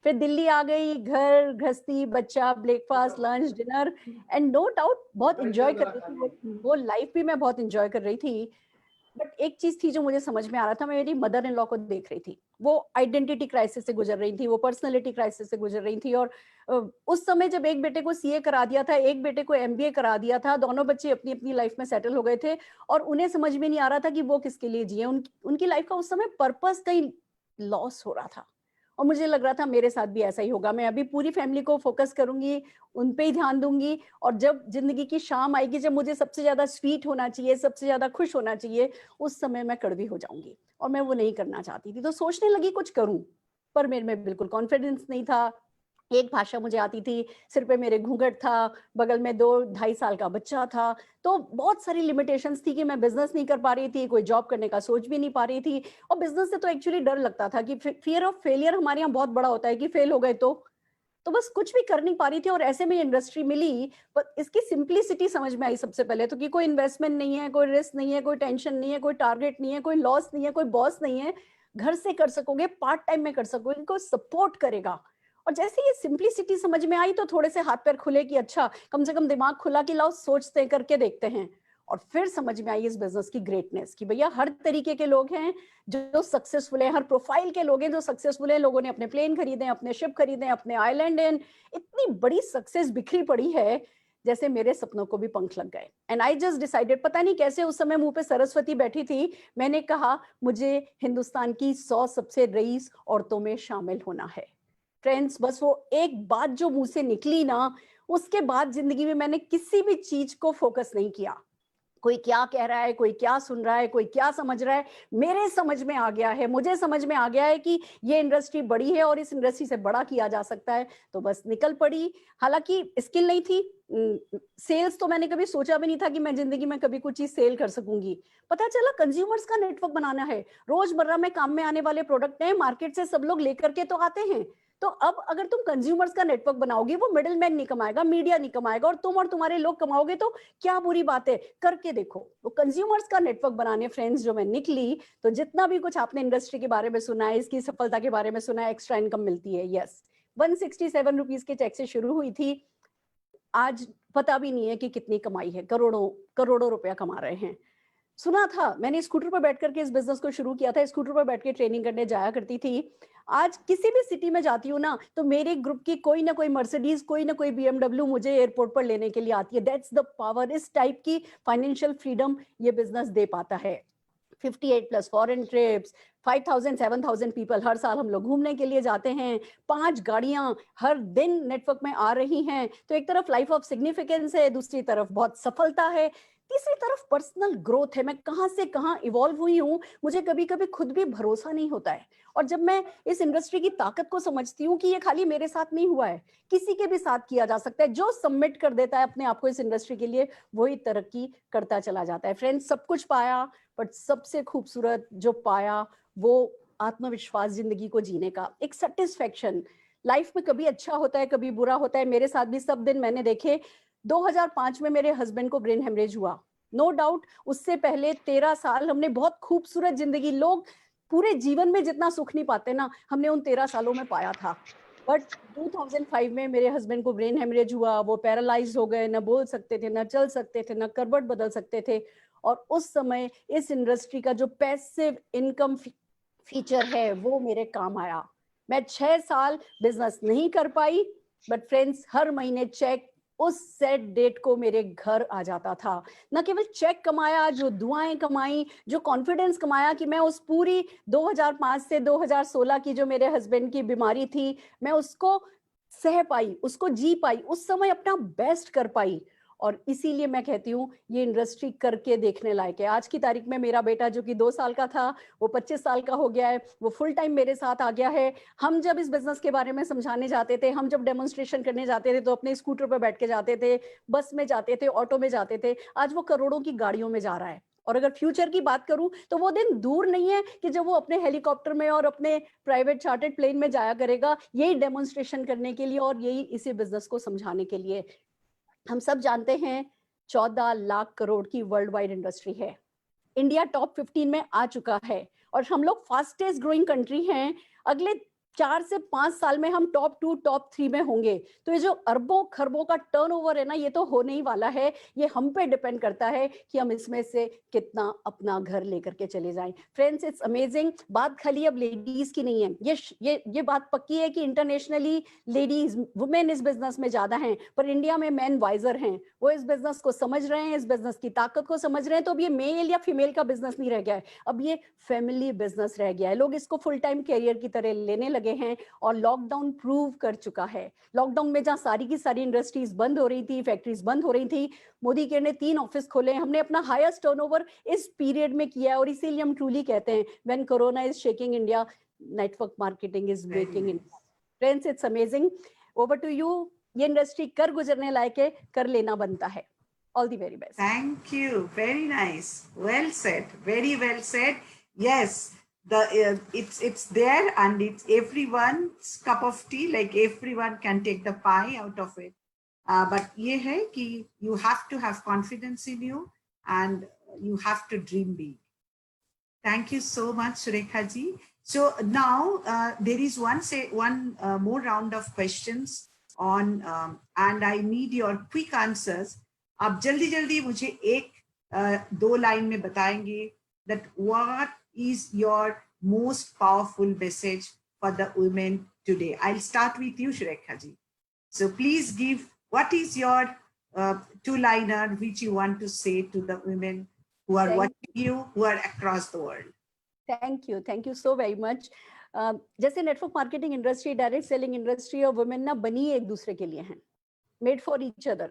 फिर दिल्ली आ गई, घर गृहस्थी, बच्चा, breakfast, lunch, dinner, and no doubt बहुत इंजॉय कर रही थी, वो लाइफ भी मैं बहुत इंजॉय कर रही थी। बट एक चीज थी जो मुझे समझ में आ रहा था, मैं मेरी मदर इन लॉ को देख रही थी, वो आइडेंटिटी क्राइसिस से गुजर रही थी, वो पर्सनैलिटी क्राइसिस से गुजर रही थी। और उस समय जब एक बेटे को CA करा दिया था, एक बेटे को MBA करा दिया था, दोनों बच्चे अपनी अपनी लाइफ में सेटल हो गए थे, और उन्हें समझ में नहीं आ रहा था कि वो किसके लिए जिए। उनकी लाइफ का उस समय पर्पस कहीं लॉस हो रहा था, और मुझे लग रहा था मेरे साथ भी ऐसा ही होगा। मैं अभी पूरी फैमिली को फोकस करूंगी, उन पे ही ध्यान दूंगी, और जब जिंदगी की शाम आएगी, जब मुझे सबसे ज्यादा स्वीट होना चाहिए, सबसे ज्यादा खुश होना चाहिए, उस समय मैं कड़वी हो जाऊंगी, और मैं वो नहीं करना चाहती थी। तो सोचने लगी कुछ करूं, पर मेरे में बिल्कुल कॉन्फिडेंस नहीं था। एक भाषा मुझे आती थी, सिर पे मेरे घूंघट था, बगल में 2-2.5 साल का बच्चा था, तो बहुत सारी लिमिटेशंस थी कि मैं बिजनेस नहीं कर पा रही थी, कोई जॉब करने का सोच भी नहीं पा रही थी। और बिजनेस से तो एक्चुअली डर लगता था कि फियर ऑफ फेलियर हमारे यहाँ बहुत बड़ा होता है कि फेल हो गए तो बस कुछ भी कर नहीं पा रही थी। और ऐसे में इंडस्ट्री मिली, पर इसकी सिंप्लिसिटी समझ में आई सबसे पहले तो, कि कोई इन्वेस्टमेंट नहीं है, कोई रिस्क नहीं है, कोई टेंशन नहीं है, कोई टारगेट नहीं है, कोई लॉस नहीं है, कोई बॉस नहीं है, घर से कर सकोगे, पार्ट टाइम में कर सकोगे, कोई सपोर्ट करेगा। और जैसे ये सिंप्लिसिटी समझ में आई तो थोड़े से हाथ पैर खुले कि अच्छा कम से कम दिमाग खुला कि लाओ सोचते करके देखते हैं। और फिर समझ में आई इस बिजनेस की ग्रेटनेस कि भैया हर तरीके के लोग हैं जो सक्सेसफुल हैं, हर प्रोफाइल के लोग हैं जो सक्सेसफुल हैं। लोगों ने अपने प्लेन खरीदे, अपने शिप खरीदे, अपने आइलैंड हैं, इतनी बड़ी सक्सेस बिखरी पड़ी है जैसे मेरे सपनों को भी पंख लग गए। एंड आई जस्ट डिसाइडेड, पता नहीं कैसे उस समय मुंह पे सरस्वती बैठी थी, मैंने कहा मुझे हिंदुस्तान की 100 सबसे रईस औरतों में शामिल होना है। फ्रेंड्स, बस वो एक बात जो मुंह से निकली ना, उसके बाद जिंदगी में मैंने किसी भी चीज को फोकस नहीं किया। कोई क्या कह रहा है, कोई क्या सुन रहा है, कोई क्या समझ रहा है, मेरे समझ में आ गया है, मुझे समझ में आ गया है कि ये इंडस्ट्री बड़ी है और इस इंडस्ट्री से बड़ा किया जा सकता है, तो बस निकल पड़ी। हालांकि स्किल नहीं थी, सेल्स तो मैंने कभी सोचा भी नहीं था कि मैं जिंदगी में कभी कुछ चीज सेल कर सकूंगी। पता चला कंज्यूमर्स का नेटवर्क बनाना है, रोजमर्रा में काम में आने वाले प्रोडक्ट हैं, मार्केट से सब लोग लेकर के तो आते हैं, तो अब अगर तुम कंज्यूमर्स का नेटवर्क बनाओगे, वो मिडिल मैन नहीं कमाएगा, मीडिया नहीं कमाएगा, और तुम और तुम्हारे लोग कमाओगे, तो क्या बुरी बात है, करके देखो। वो कंज्यूमर्स का नेटवर्क बनाने फ्रेंड्स जो मैं निकली, तो जितना भी कुछ आपने इंडस्ट्री के बारे में सुना है, इसकी सफलता के बारे में सुना है, एक्स्ट्रा इनकम मिलती है, यस, 167 रुपीज के चेक से शुरू हुई थी, आज पता भी नहीं है कि कितनी कमाई है, करोड़ों रुपया कमा रहे हैं। सुना था, मैंने स्कूटर पर बैठ करके इस बिजनेस को शुरू किया था, स्कूटर पर बैठ के ट्रेनिंग करने जाया करती थी। आज किसी भी सिटी में जाती हूँ ना, तो मेरे ग्रुप की कोई ना कोई मर्सिडीज, कोई ना कोई BMW मुझे एयरपोर्ट पर लेने के लिए आती है। That's the power. इस टाइप की फाइनेंशियल फ्रीडम ये बिजनेस दे पाता है। 58+ फॉरेन ट्रिप्स, 5,000-7,000 पीपल हर साल हम लोग घूमने के लिए जाते हैं, 5 गाड़ियां हर दिन नेटवर्क में आ रही हैं। तो एक तरफ लाइफ ऑफ सिग्निफिकेंस है, दूसरी तरफ बहुत सफलता है, तीसरी तरफ पर्सनल ग्रोथ है। मैं कहां से कहां इवॉल्व हुई हूं, मुझे कभी कभी खुद भी भरोसा नहीं होता है। और जब मैं इस इंडस्ट्री की ताकत को समझती हूँ कि ये खाली मेरे साथ नहीं हुआ है, किसी के भी साथ किया जा सकता है। जो सबमिट कर देता है अपने आप को इस इंडस्ट्री के लिए, वही तरक्की करता चला जाता है। फ्रेंड्स, सब कुछ पाया, बट सबसे खूबसूरत जो पाया वो आत्मविश्वास, जिंदगी को जीने का एक सेटिस्फेक्शन। लाइफ में कभी अच्छा होता है, कभी बुरा होता है। मेरे साथ भी सब दिन मैंने देखे। 2005 में मेरे हस्बैंड को ब्रेन हेमरेज हुआ, नो डाउट। उससे पहले 13 साल हमने बहुत खूबसूरत जिंदगी, लोग पूरे जीवन में जितना सुख नहीं पाते ना, हमने उन 13 सालों में पाया था। बट 2005 में मेरे हस्बैंड को ब्रेन हेमरेज हुआ, वो पैरालाइज हो गए, न बोल सकते थे, न चल सकते थे, न करवट बदल सकते थे। और उस समय इस इंडस्ट्री का जो पैसिव इनकम फीचर है वो मेरे काम आया। मैं 6 साल बिजनेस नहीं कर पाई, बट फ्रेंड्स, हर महीने चेक उस सेट डेट को मेरे घर आ जाता था। न केवल चेक कमाया, जो दुआएं कमाई, जो कॉन्फिडेंस कमाया कि मैं उस पूरी 2005 से 2016 की जो मेरे हस्बैंड की बीमारी थी, मैं उसको सह पाई, उसको जी पाई, उस समय अपना बेस्ट कर पाई। और इसीलिए मैं कहती हूँ ये इंडस्ट्री करके देखने लायक है। आज की तारीख में मेरा बेटा जो कि 2 साल का था, वो 25 साल का हो गया है, वो फुल टाइम मेरे साथ आ गया है। हम जब इस बिजनेस के बारे में समझाने जाते थे, हम जब डेमोन्स्ट्रेशन करने जाते थे, तो अपने स्कूटर पर बैठ के जाते थे, बस में जाते थे, ऑटो में जाते थे। आज वो करोड़ों की गाड़ियों में जा रहा है। और अगर फ्यूचर की बात करूं तो वो दिन दूर नहीं है कि जब वो अपने हेलीकॉप्टर में और अपने प्राइवेट चार्टर्ड प्लेन में जाया करेगा, यही डेमोन्स्ट्रेशन करने के लिए और यही इसी बिजनेस को समझाने के लिए। हम सब जानते हैं 14 लाख करोड़ की वर्ल्ड वाइड इंडस्ट्री है। इंडिया टॉप 15 में आ चुका है और हम लोग फास्टेस्ट ग्रोइंग कंट्री हैं। अगले 4 से 5 साल में हम टॉप 2, टॉप 3 में होंगे। तो ये जो अरबों खरबों का टर्नओवर है ना, ये तो होने ही वाला है। ये हम पे डिपेंड करता है कि हम इसमें से कितना अपना घर लेकर के चले जाएं। Friends, it's amazing. बात खाली अब लेडीज की नहीं है, ये बात पक्की है कि इंटरनेशनली लेडीज, वुमेन इस बिजनेस में ज्यादा हैं, पर इंडिया में मैन वाइजर हैं। वो इस बिजनेस को समझ रहे हैं, इस बिजनेस की ताकत को समझ रहे हैं। तो अब ये मेल या फीमेल का बिजनेस नहीं रह गया है, अब ये फैमिली बिजनेस रह गया है। लोग इसको फुल टाइम कैरियर की तरह लेने लगे हैं और लॉकडाउन प्रूव कर चुका है। लॉकडाउन में जहां सारी की सारी इंडस्ट्रीज बंद हो रही थी, फैक्ट्रीज बंद हो रही थी, मोदी केयर ने 3 ऑफिस खोले। हमने अपना हाईएस्ट टर्नओवर इस पीरियड में किया है और इसीलिए हम ट्रूली कहते हैं when corona is shaking India, network marketing is making India. Friends, it's amazing. Over to you. ये इंडस्ट्री कर गुजरने लायक है, कर लेना बनता है। All the very best. Thank you. Very nice. Well said. Very well said. Yes, it's there and it's everyone's cup of tea. Like everyone can take the pie out of it. But ये है कि you have to have confidence in you and you have to dream big. Thank you so much, Surekha ji. So now there is one more round of questions on and I need your quick answers. आप जल्दी जल्दी मुझे 1-2 line में बताएंगे that what is your most powerful message for the women today. I'll start with you, Surekha ji. So please give, what is your 2-liner which you want to say to the women who are watching you, who are across the world? Thank you so very much. जैसे network marketing industry, direct selling industry और women ना बनी एक दूसरे के लिए हैं, made for each other.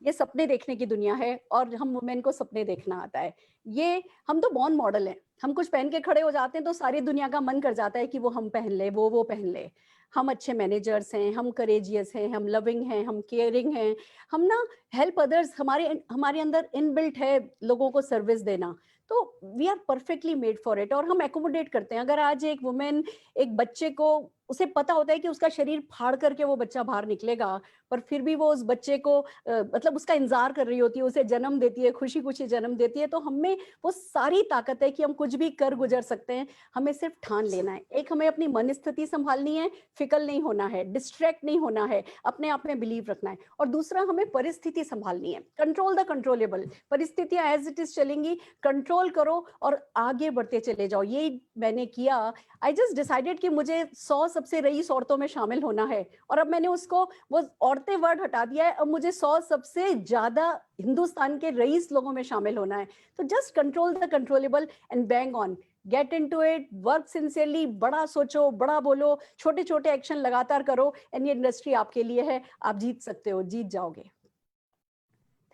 ये सपने देखने की दुनिया है और हम वुमेन को सपने देखना आता है। ये हम तो बॉर्न मॉडल हैं। हम कुछ पहन के खड़े हो जाते हैं तो सारी दुनिया का मन कर जाता है कि वो हम पहन ले, वो पहन ले। हम अच्छे मैनेजर्स हैं, हम करेजियस हैं, हम लविंग हैं, हम केयरिंग हैं, हम ना हेल्प अदर्स, हमारे अंदर इनबिल्ट है लोगों को सर्विस देना। तो we are perfectly made for it और हम एकोमोडेट करते हैं। अगर आज एक वुमेन एक बच्चे को, उसे पता होता है कि उसका शरीर फाड़ करके वो बच्चा बाहर निकलेगा, पर फिर भी वो उस बच्चे को मतलब उसका इंतजार कर रही होती है, उसे जन्म देती है, खुशी खुशी जन्म देती है। तो हमें वो सारी ताकत है कि हम कुछ भी कर गुजर सकते हैं। हमें सिर्फ ठान लेना है। एक, हमें अपनी मन स्थिति संभालनी है, फिकल नहीं होना है, डिस्ट्रैक्ट नहीं होना है, अपने आप में बिलीव रखना है। और दूसरा, हमें परिस्थिति संभालनी है, कंट्रोल द कंट्रोलेबल। परिस्थितियां एज इट इज चलेंगी, कंट्रोल करो और आगे बढ़ते चले जाओ। यही मैंने किया। आई जस्ट डिसाइडेड कि मुझे 100 सबसे रईस औरतों में शामिल होना है और अब मैंने उसको, वो औरतें वर्ड हटा दिया है, अब मुझे 100 सबसे ज्यादा हिंदुस्तान के रईस लोगों में शामिल होना है। तो just control the controllable and bang on, get into it, work sincerely, बड़ा सोचो, बड़ा बोलो, छोटे छोटे एक्शन लगातार करो एंड ये इंडस्ट्री आपके लिए है। आप जीत सकते हो, जीत जाओगे।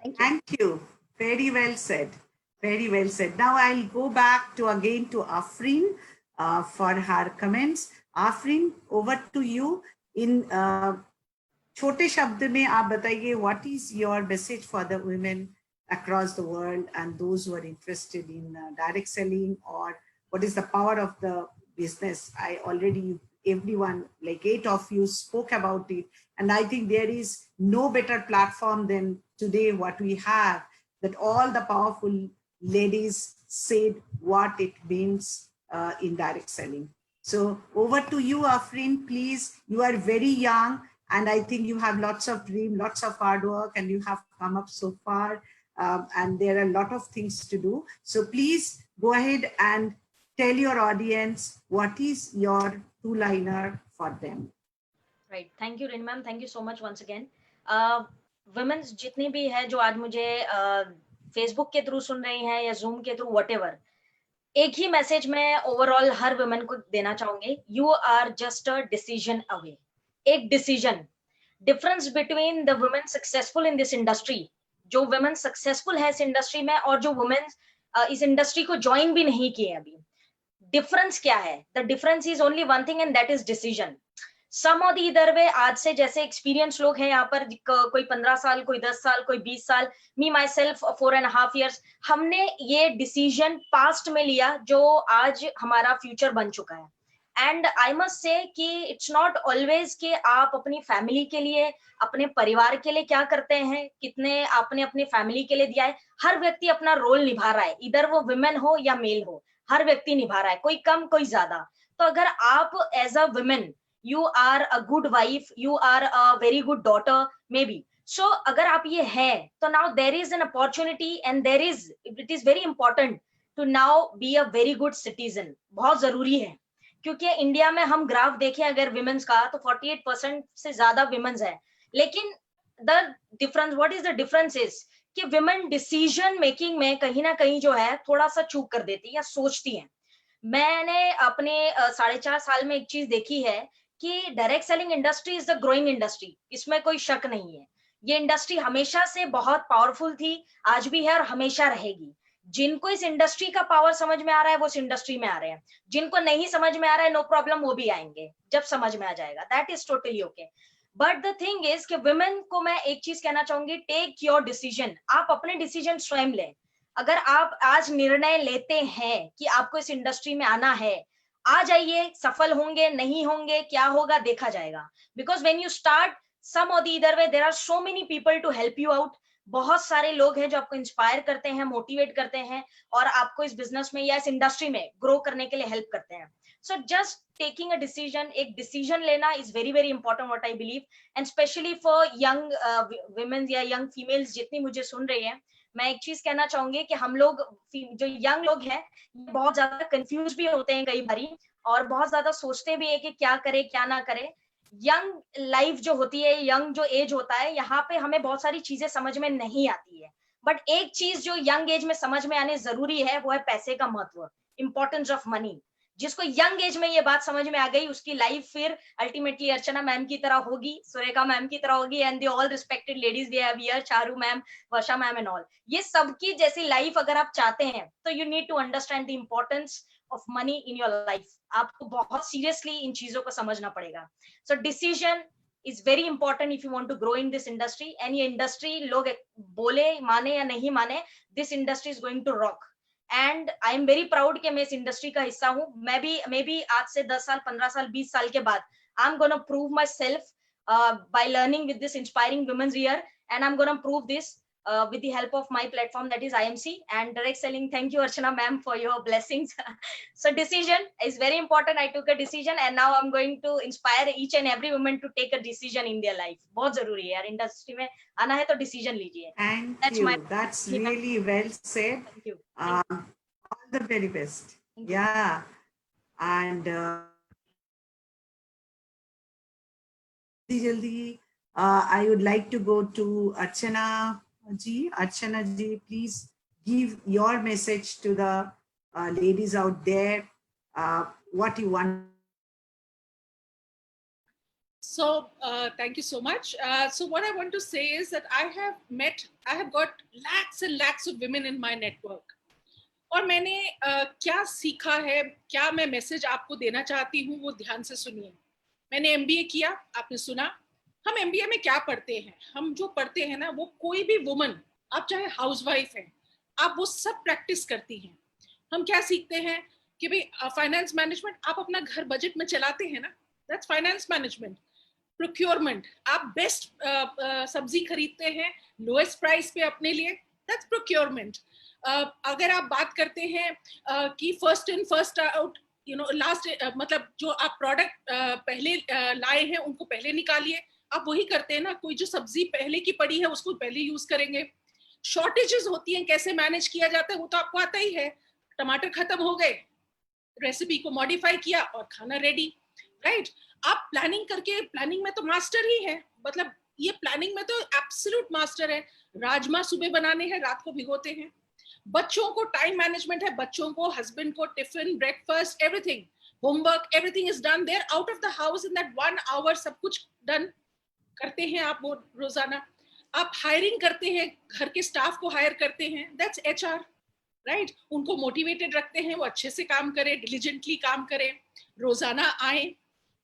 Thank you. Very well said. Very well said. Now I'll go back to again to Afreen for her comments. Afreen, over to you. In छोटे शब्द में आप बताइए, what is your message for the women across the world and those who are interested in direct selling, or what is the power of the business? I already, everyone, like 8 of you spoke about it. And I think there is no better platform than today what we have, that all the powerful ladies said what it means in direct selling. So over to you, Afreen, please. You are very young and I think you have lots of dream, lots of hard work, and you have come up so far. And there are a lot of things to do. So please go ahead and tell your audience what is your 2-liner for them. Right. Thank you, Rin ma'am. Thank you so much once again. Womens जितनी भी है जो आज मुझे Facebook के through सुन रही हैं या जूम के थ्रू व्हाटएवर, एक ही मैसेज मैं ओवरऑल हर वुमेन को देना चाहूंगी, you are just a decision away. एक decision, difference between the women successful in this industry, जो वुमेन सक्सेसफुल है इस इंडस्ट्री में, और जो वुमेन इस इंडस्ट्री को ज्वाइन भी नहीं किए अभी, डिफरेंस क्या है? The difference is only one thing and that is decision. Some or the इधर वे आज से जैसे एक्सपीरियंस लोग हैं यहाँ पर, कोई 15 साल, कोई 10 साल, कोई 20 साल, मी माई सेल्फ 4.5 years, हमने ये डिसीजन पास्ट में लिया जो आज हमारा फ्यूचर बन चुका है। एंड आई मस्ट से कि इट्स नॉट ऑलवेज कि आप अपनी फैमिली के लिए, अपने परिवार के लिए क्या करते हैं, कितने आपने अपनी फैमिली के लिए दिया है। हर व्यक्ति अपना रोल निभा रहा है, इधर वो वुमेन हो या मेल हो, हर व्यक्ति निभा रहा है, कोई कम कोई ज्यादा। तो अगर आप as a women, you are a good wife, you are a very good daughter maybe, so अगर आप ये हैं तो now there is an opportunity and it is very important to now be a very good citizen। बहुत जरूरी है, क्योंकि India में हम ग्राफ देखें अगर विमेन्स का तो 48% से ज्यादा विमेन्स है, लेकिन the difference, what is the difference is कि विमेन डिसीजन मेकिंग में कहीं ना कहीं जो है थोड़ा सा चूक कर देती है या सोचती है। मैंने अपने 4.5 साल में एक चीज देखी है कि direct selling industry is the growing industry, इसमें कोई शक नहीं है। ये इंडस्ट्री हमेशा से बहुत पावरफुल थी, आज भी है और हमेशा रहेगी। जिनको इस इंडस्ट्री का पावर समझ में आ रहा है वो इस इंडस्ट्री में आ रहे हैं, जिनको नहीं समझ में आ रहा है नो प्रॉब्लम, वो भी आएंगे जब समझ में आ जाएगा, that is totally okay. But the thing is कि वुमेन को मैं एक चीज कहना चाहूंगी, टेक योर डिसीजन। आप अपने डिसीजन स्वयं लें। अगर आप आज निर्णय लेते हैं कि आपको इस इंडस्ट्री में आना है, आ जाइए, सफल होंगे नहीं होंगे क्या होगा देखा जाएगा। Because when you start some or the other way, there are so many people to help you out. बहुत सारे लोग हैं जो आपको इंस्पायर करते हैं, मोटिवेट करते हैं और आपको इस बिजनेस में या इस इंडस्ट्री में ग्रो करने के लिए हेल्प करते हैं। So just taking a decision, एक डिसीजन लेना is very very important what I believe, and specially for young women या यंग फीमेल्स जितनी मुझे सुन रही है, मैं एक चीज कहना चाहूंगी कि हम लोग जो यंग लोग हैं बहुत ज्यादा कंफ्यूज भी होते हैं कई बारी, और बहुत ज्यादा सोचते भी है कि क्या करे क्या ना करे। यंग लाइफ जो होती है, यंग जो एज होता है, यहाँ पे हमें बहुत सारी चीजें समझ में नहीं आती है। बट एक चीज जो यंग एज में समझ में आने जरूरी है वो है पैसे का महत्व, इंपॉर्टेंस ऑफ मनी। जिसको यंग एज में ये बात समझ में आ गई उसकी लाइफ फिर अल्टीमेटली अर्चना मैम की तरह होगी, सुरेखा मैम की तरह होगी, and the all respected ladies they have here, Charu ma'am, Varsha ma'am and all, ये सबकी जैसी लाइफ अगर आप चाहते हैं तो you need to understand the importance of money in your life. आपको बहुत सीरियसली इन चीजों को समझना पड़ेगा। So decision is very important if you want to grow in this industry. And ये इंडस्ट्री लोग बोले माने या नहीं माने, this industry is going to rock, and I am very proud कि मैं इस इंडस्ट्री का हिस्सा हूँ। मैं भी आज से 10 साल, 15 साल, 20 साल के बाद I am gonna prove my self by learning with this inspiring women's year, and I'm going to prove this with the help of my platform, that is IMC and direct selling. Thank you Archana ma'am for your blessings. So decision is very important. I took a decision and now I'm going to inspire each and every woman to take a decision in their life. बहुत जरूरी है यार, industry में आना है तो decision लीजिए। Thank you. That's really well said. Thank you. All the very best. Yeah. And Jaldi, I would like to go to Archana ji. Archana ji, please give your message to the ladies out there, what you want. So thank you so much. So what I want to say is that I have got lakhs and lakhs of women in my network. और मैंने क्या सीखा है, क्या मैं message आपको देना चाहती हूँ वो ध्यान से सुनिए। मैंने MBA किया, आपने सुना। हम MBA में क्या पढ़ते हैं? हम जो पढ़ते हैं ना, वो कोई भी वुमन, आप चाहे हाउसवाइफ हैं, आप वो सब प्रैक्टिस करती हैं। हम क्या सीखते हैं कि भाई फाइनेंस मैनेजमेंट, आप अपना घर बजट में चलाते हैं ना, दैट्स फाइनेंस मैनेजमेंट। प्रोक्योरमेंट, आप बेस्ट सब्जी खरीदते हैं लोएस्ट प्राइस पे अपने लिए, दैट्स प्रोक्योरमेंट। अगर आप बात करते हैं कि first in first out, you know last, मतलब जो आप प्रोडक्ट पहले लाए हैं उनको पहले निकालिए, आप वही करते हैं ना। कोई जो सब्जी पहले की पड़ी है उसको पहले यूज करेंगे। शॉर्टेजेस होती हैं, कैसे मैनेज किया जाता है वो तो आपको आता ही है। टमाटर खत्म हो गए, रेसिपी को मॉडिफाई किया और खाना रेडी, राइट। आप प्लानिंग करके, प्लानिंग में तो मास्टर ही है, मतलब ये प्लानिंग में तो एब्सोल्यूट मास्टर है। राजमा सुबह बनाने हैं, रात को भिगोते हैं। बच्चों को टाइम मैनेजमेंट है, बच्चों को, हस्बैंड को tiffin, breakfast, everything, homework, everything is done. There out of the house in that 1 hour, सब कुछ डन करते हैं आप वो रोजाना। आप हायरिंग करते हैं, घर के स्टाफ को हायर करते हैं, दैट्स HR, राइट। उनको मोटिवेटेड रखते हैं, वो अच्छे से काम करें, डिलीजेंटली काम करें, रोजाना आए।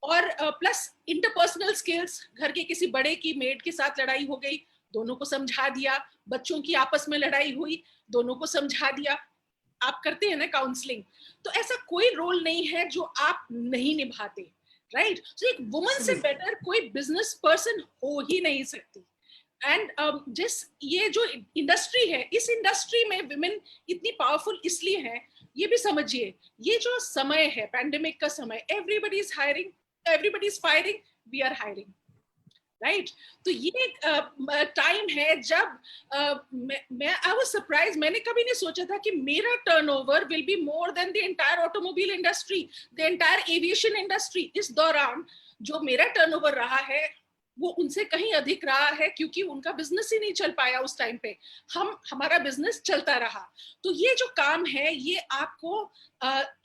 और प्लस इंटरपर्सनल स्किल्स, घर के किसी बड़े की, मेड के साथ लड़ाई हो गई, दोनों को समझा दिया। बच्चों की आपस में लड़ाई हुई, दोनों को समझा दिया। आप करते हैं ना काउंसलिंग, तो ऐसा कोई रोल नहीं है जो आप नहीं निभाते, राइट। तो एक वुमन से बेटर कोई बिजनेस पर्सन हो ही नहीं सकती। एंड ये जो इंडस्ट्री है, इस इंडस्ट्री में विमेन इतनी पावरफुल इसलिए है, ये भी समझिए, ये जो समय है, पैंडेमिक का समय, everybody is hiring, everybody is firing, we are hiring, right. तो ये टाइम है जब मैं आई वाज सरप्राइज, मैंने कभी नहीं सोचा था कि मेरा turnover will be more than the entire automobile industry, the entire aviation industry. इस दौरान जो मेरा टर्नओवर रहा है वो उनसे कहीं अधिक रहा है, क्योंकि उनका बिजनेस ही नहीं चल पाया उस टाइम पे, हमारा बिजनेस चलता रहा। तो ये जो काम है, ये आपको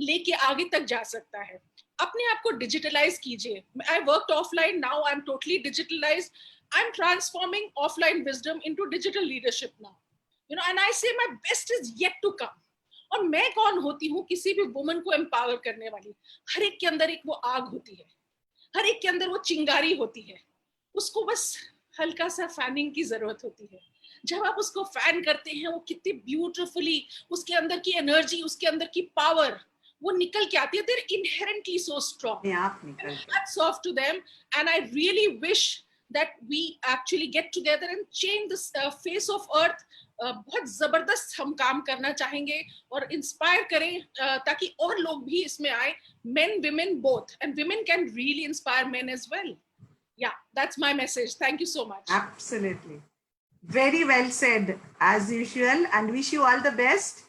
लेके आगे तक जा सकता है। अपने आप को डिजिटलाइज कीजिए। I worked offline, now I am totally digitalised. I am transforming offline wisdom into digital leadership now, you know, and I say my best is yet to come. और मैं कौन होती हूँ किसी भी वुमन को एम्पावर करने वाली? हर एक के अंदर एक वो आग होती है, हर एक के अंदर वो चिंगारी होती है, उसको बस हल्का सा फैनिंग की जरूरत होती है। जब आप उसको फैन करते हैं, वो कितनी ब्यूटीफुली, उसके अंदर की एनर्जी, उसके अंदर की पावर वो निकल के आती है। They're inherently so strong. Hats off to them, and I really wish that we actually get together and change this face of earth. बहुत जबरदस्त हम काम करना चाहेंगे और इंस्पायर करें, ताकि और लोग भी इसमें आए, men, women both, and women can really inspire men as well. Yeah, that's my message. Thank you so much. Absolutely. Very well said, as usual, and wish you all the best.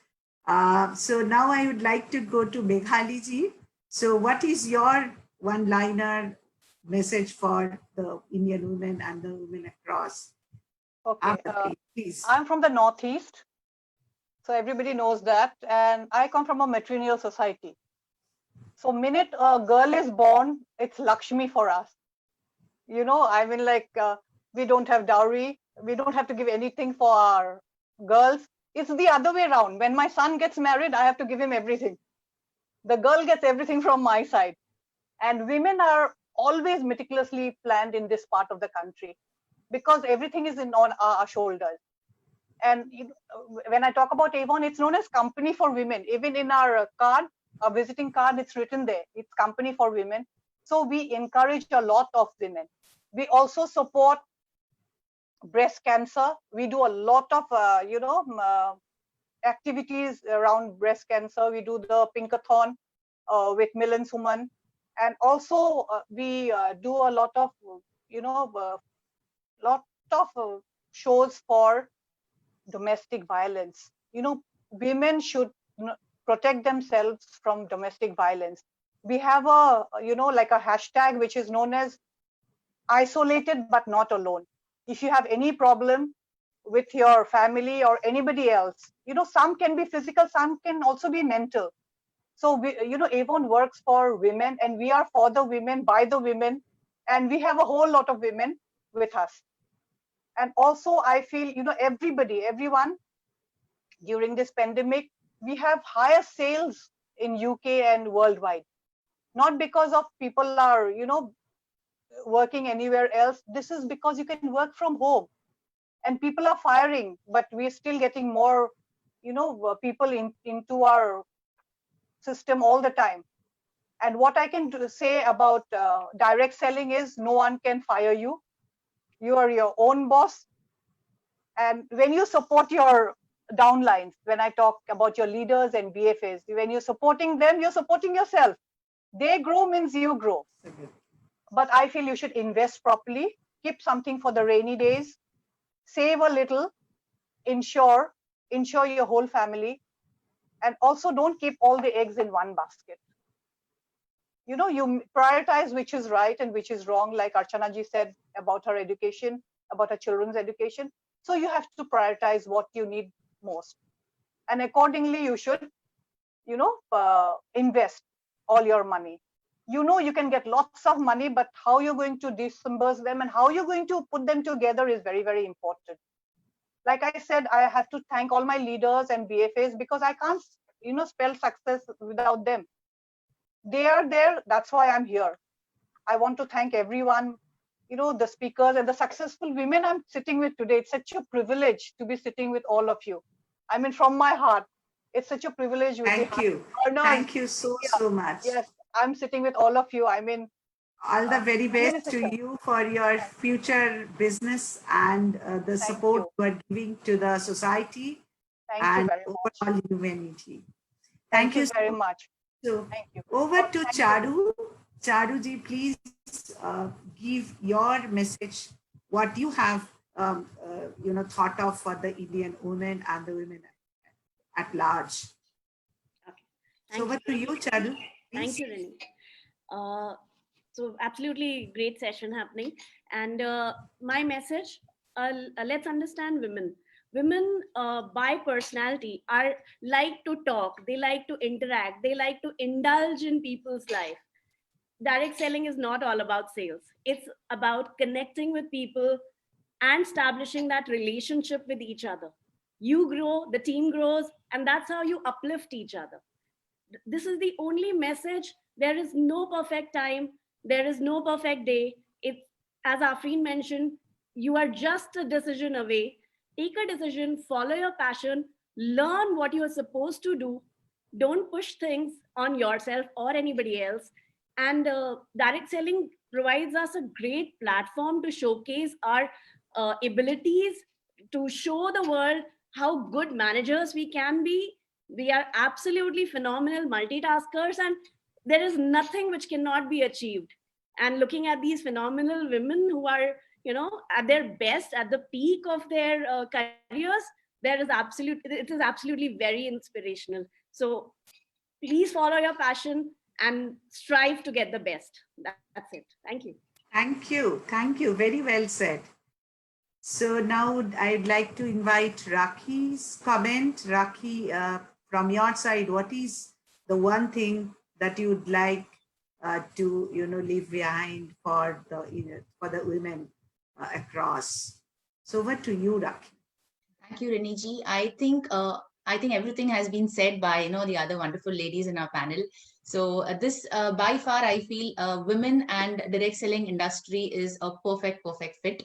So now I would like to go to Meghali ji. So what is your one-liner message for the Indian women and the women across? Okay, please. I'm from the Northeast, so everybody knows that, and I come from a matrilineal society. So minute a girl is born, it's Lakshmi for us. You know, I mean, like, we don't have dowry, we don't have to give anything for our girls. It's the other way around. When my son gets married, I have to give him everything. The girl gets everything from my side. And women are always meticulously planned in this part of the country, because everything is on our shoulders. And when I talk about Avon, it's known as Company for Women. Even in our card, our visiting card, it's written there. It's Company for Women. So we encourage a lot of women. We also support breast cancer. We do a lot of, activities around breast cancer. We do the Pinkathon with Millens Women. And also we do a lot of, shows for domestic violence. You know, women should protect themselves from domestic violence. We have a, like a hashtag which is known as isolated but not alone. If you have any problem with your family or anybody else, some can be physical, some can also be mental. So we, Avon works for women, and we are for the women, by the women, and we have a whole lot of women with us. And also I feel, everyone during this pandemic, we have higher sales in UK and worldwide. Not because of people are, working anywhere else. This is because you can work from home, and people are firing, but we're still getting more, people into our system all the time. And what I can say about direct selling is no one can fire you. You are your own boss. And when you support your downlines, when I talk about your leaders and BFAs, when you're supporting them, you're supporting yourself. They grow means you grow. But I feel you should invest properly, keep something for the rainy days, save a little, insure your whole family, and also don't keep all the eggs in one basket. You prioritize which is right and which is wrong, like Archana ji said about her education. about our children's education. So you have to prioritize what you need most. And accordingly, you should, invest all your money. You can get lots of money, but how you're going to disburse them and how you're going to put them together is very, very important. Like I said, I have to thank all my leaders and BFAs because I can't, spell success without them. They are there. That's why I'm here. I want to thank everyone, the speakers and the successful women I'm sitting with today. It's such a privilege to be sitting with all of you. I mean, from my heart, it's such a privilege. Thank you. Thank you so much. Yes, I'm sitting with all of you. I mean, all the very best to you for your future business and the support you are giving to the society and overall humanity. Thank you very much. So, over to Charu. Charu ji, please give your message, what you have, thought of for the Indian women and the women at large. Okay. So over to you, Charu. Thank you, Rini. So absolutely great session happening. And my message, let's understand women. Women by personality are like to talk, they like to interact, they like to indulge in people's life. Direct selling is not all about sales. It's about connecting with people and establishing that relationship with each other. You grow, the team grows, and that's how you uplift each other. This is the only message. There is no perfect time. There is no perfect day. It's, as Afreen mentioned, you are just a decision away. Take a decision, follow your passion, learn what you are supposed to do. Don't push things on yourself or anybody else. And direct selling provides us a great platform to showcase our abilities, to show the world how good managers we can be. We are absolutely phenomenal multitaskers, and there is nothing which cannot be achieved. And looking at these phenomenal women who are, at their best, at the peak of their careers, it is absolutely very inspirational. So please follow your passion and strive to get the best. That's it. Thank you. Thank you. Thank you. Very well said. So now I'd like to invite Rakhi's comment. Rakhi, from your side, what is the one thing that you would like to leave behind for the women across? So over to you, Rakhi. Thank you, Rini ji. I think everything has been said by the other wonderful ladies in our panel. So this by far I feel women and direct selling industry is a perfect fit.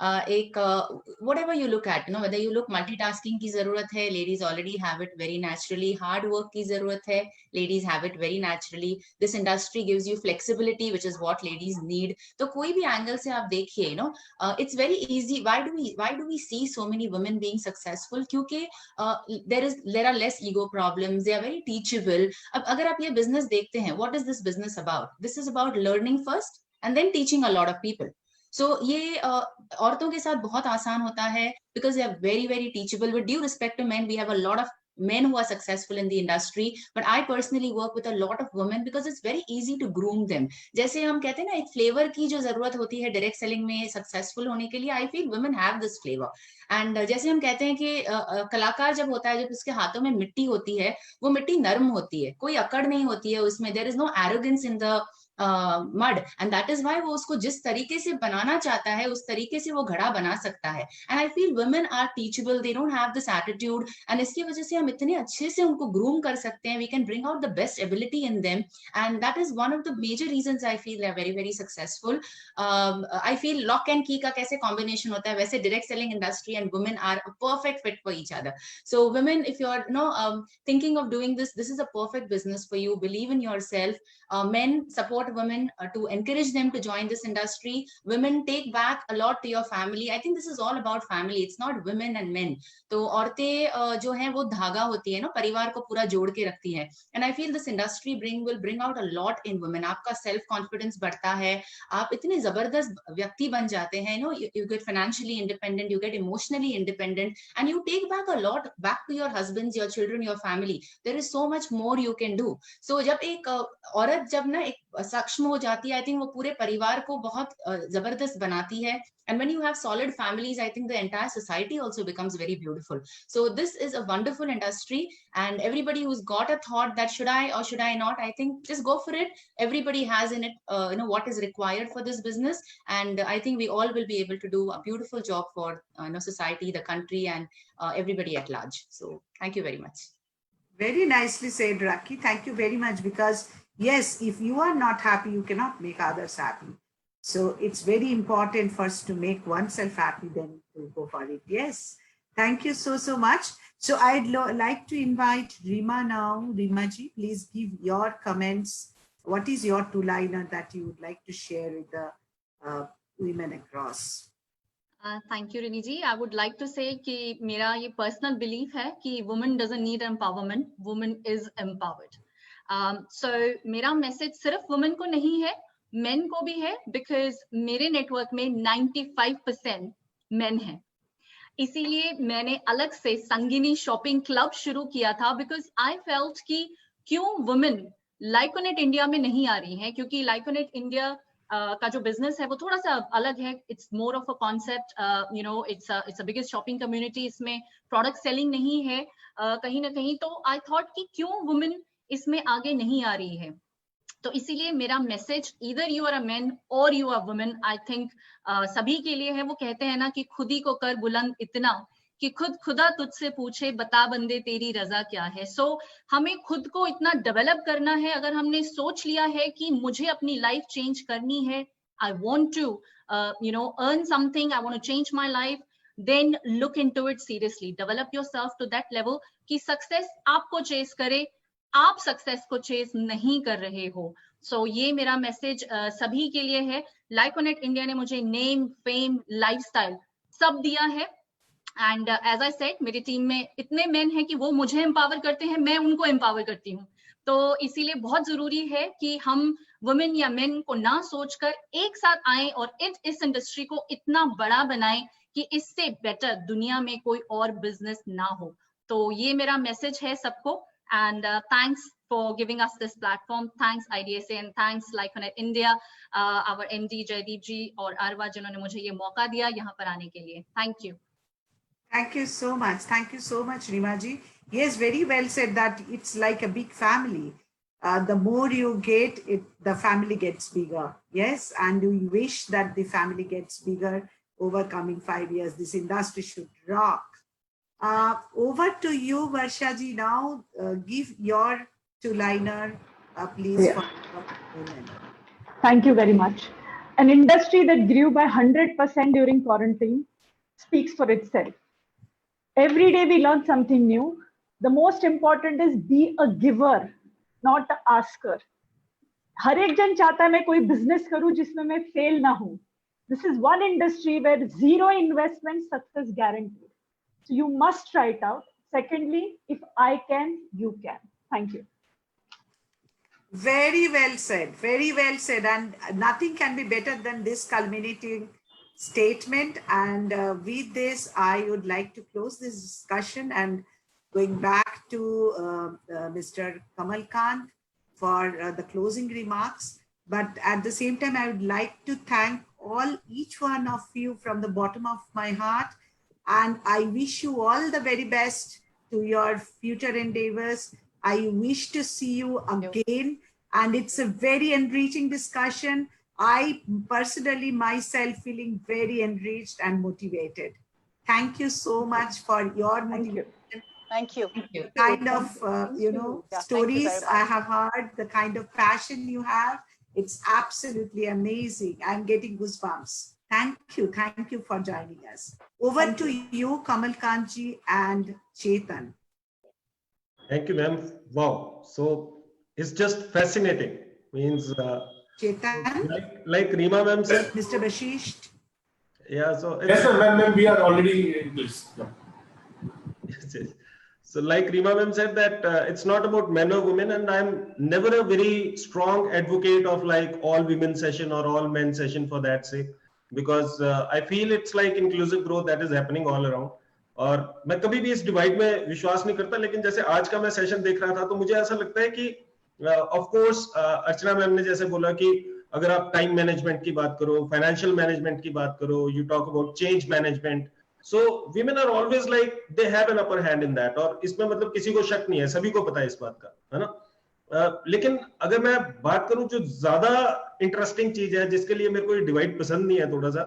Whatever you look at, whether you look multitasking की जरूरत है, ladies already have it very naturally. Hard work की जरूरत है, ladies have it very naturally. This industry gives you flexibility, which is what ladies need. तो कोई भी angle से आप देखिए, it's very easy. Why do we see so many women being successful? क्योंकि there are less ego problems. They are very teachable. अब अगर आप ये business देखते हैं, what is this business about? This is about learning first and then teaching a lot of people. So ये औरतों के साथ बहुत आसान होता है because they are very, very teachable. With due respect to men, we have a lot of men who are successful in the industry, but I personally work with a lot of women because it's very easy to groom them. जैसे हम कहते हैं ना, एक flavor की जो जरूरत होती है direct selling में successful होने के लिए, I feel women have this flavor. And जैसे हम कहते हैं कि कलाकार जब होता है, जब उसके हाथों में मिट्टी होती है, वो मिट्टी नरम होती है, कोई अकड़ नहीं होती है उसमें. There is no arrogance in the mud, and that is why वो उसको जिस तरीके से बनाना चाहता है उस तरीके से वो घड़ा बना सकता है. And I feel women are teachable. They don't have this attitude, and इसकी वजह से हम इतने अच्छे से उनको groom कर सकते हैं. We can bring out the best ability in them, and that is one of the major reasons I feel they are very, very successful. I feel lock and key का कैसे combination होता है, वैसे direct selling industry and women are a perfect fit for each other. So women, if you are thinking of doing this is a perfect business for you. Believe in yourself. Men support women to encourage them to join this industry. Women take back a lot to your family. I think this is all about family. It's not women and men. तो औरतें जो हैं वो धागा होती है ना, परिवार को पूरा जोड़ के रखती है. And I feel this industry will bring out a lot in women. आपका self confidence बढ़ता है, आप इतने जबरदस्त व्यक्ति बन जाते हैं. You get financially independent, you get emotionally independent, and you take back a lot back to your husbands, your children, your family. There is so much more you can do. So जब एक औरत जब ना एक सक्षम हो जाती है, आई थिंक वो पूरे परिवार को बहुत जबरदस्त बनाती है. And when you have solid families, I think the entire society also becomes very beautiful. So this is a wonderful industry, and everybody who's got a thought that should I or should I not, I think just go for it. Everybody has in it, what is required for this business, and I think we all will be able to do a beautiful job for society, the country, and everybody at large. So thank you very much. Very nicely said, Rakhi. Thank you very much, because yes, if you are not happy, you cannot make others happy. So it's very important first to make oneself happy, then to go for it. Yes. Thank you so much. So I'd like to invite Rima now. Rima ji, please give your comments. What is your two-liner that you would like to share with the women across? Thank you, Rini ji. I would like to say कि मेरा ये personal belief है कि woman doesn't need empowerment, woman is empowered. So मेरा message सिर्फ women को नहीं है, men को भी है, because मेरे network में 95% men हैं. इसीलिए मैंने अलग से संगिनी शॉपिंग क्लब शुरू किया था, because I felt कि क्यों women Lyconet India में नहीं आ रही हैं, क्योंकि Lyconet India का जो बिजनेस है वो थोड़ा सा अलग है. It's more of a concept, it's a biggest shopping community. इसमें प्रोडक्ट सेलिंग नहीं है कहीं ना कहीं. तो आई थॉट कि क्यों वुमेन इसमें आगे नहीं आ रही है. तो इसीलिए मेरा message, either you are a man or you are women, I think सभी के लिए है. वो कहते हैं ना कि खुद ही को कर बुलंद इतना कि खुद खुदा तुझसे पूछे बता बंदे तेरी रजा क्या है. सो हमें खुद को इतना डेवलप करना है. अगर हमने सोच लिया है कि मुझे अपनी लाइफ चेंज करनी है, I want to earn something, I want to change my life, then look into it seriously. Develop yourself to that level कि सक्सेस आपको चेस करे, आप सक्सेस को चेस नहीं कर रहे हो. सो ये मेरा मैसेज सभी के लिए है. लाइकोनेट इंडिया ने मुझे नेम, फेम, लाइफस्टाइल सब दिया है. एंड एज आई सेड, मेरी टीम में इतने मेन हैं कि वो मुझे एम्पावर करते हैं, मैं उनको एम्पावर करती हूँ. तो इसीलिए बहुत जरूरी है कि हम वुमेन या मेन को ना सोचकर एक साथ आएं और इस इंडस्ट्री को इतना बड़ा बनाएं कि इससे बेटर दुनिया में कोई और बिजनेस ना हो. तो ये मेरा मैसेज है सबको. And thanks for giving us this platform. Thanks IDSA and thanks Lyconet India, our MD Jaideep ji और अरवा जिन्होंने मुझे ये मौका दिया यहाँ पर आने के लिए. Thank you. Thank you so much. Thank you so much, Rima ji. Yes, very well said that it's like a big family. The more you get, the family gets bigger. Yes, and we wish that the family gets bigger over coming 5 years. This industry should rock. Over to you, Varsha ji. Now, give your two-liner, please. Yeah. For women. Thank you very much. An industry that grew by 100% during quarantine speaks for itself. Every day we learn something new. The most important is be a giver, not an asker. हर एक जन चाहता है मैं कोई business करूं जिसमें मैं fail ना हूं. This is one industry where zero investment, success guaranteed. So you must try it out. Secondly, if I can, you can. Thank you. Very well said. Very well said. And nothing can be better than this culminating statement. And with this, I would like to close this discussion and going back to Mr. Kamal Kant for the closing remarks. But at the same time, I would like to thank each one of you from the bottom of my heart. And I wish you all the very best to your future endeavors. I wish to see you again. And it's a very enriching discussion. I personally myself feeling very enriched and motivated. Thank you so much for your motivation. Thank you. The kind of stories I have heard, the kind of passion you have, it's absolutely amazing. I'm getting goosebumps. Thank you. Thank you for joining us. Over to you, Kamal Kantji and Chetan. Thank you, ma'am. Wow. So it's just fascinating. Means Chetan, like Rima ma'am said. Mr. Bashish. Yeah. So yes, sir, ma'am. We are already in this. Yeah. Yes. So like Rima ma'am said that it's not about men or women, and I'm never a very strong advocate of like all women session or all men session for that sake, because I feel it's like inclusive growth that is happening all around. और मैं कभी भी इस divide में विश्वास नहीं करता, लेकिन जैसे आज का मैं सेशन देख रहा था तो मुझे ऐसा लगता है कि ऑफ कोर्स अर्चना मैम ने जैसे बोला कि अगर आप टाइम मैनेजमेंट की बात करो, फाइनेंशियल मैनेजमेंट की बात करो, you talk about change management, so women are always like they have an upper hand in that, और इसमें मतलब किसी को शक नहीं है, सभी को पता है इस बात का, है ना। लेकिन अगर मैं बात करूं जो ज्यादा इंटरेस्टिंग चीज है, जिसके लिए मेरे को ये डिवाइड पसंद नहीं है थोड़ा सा,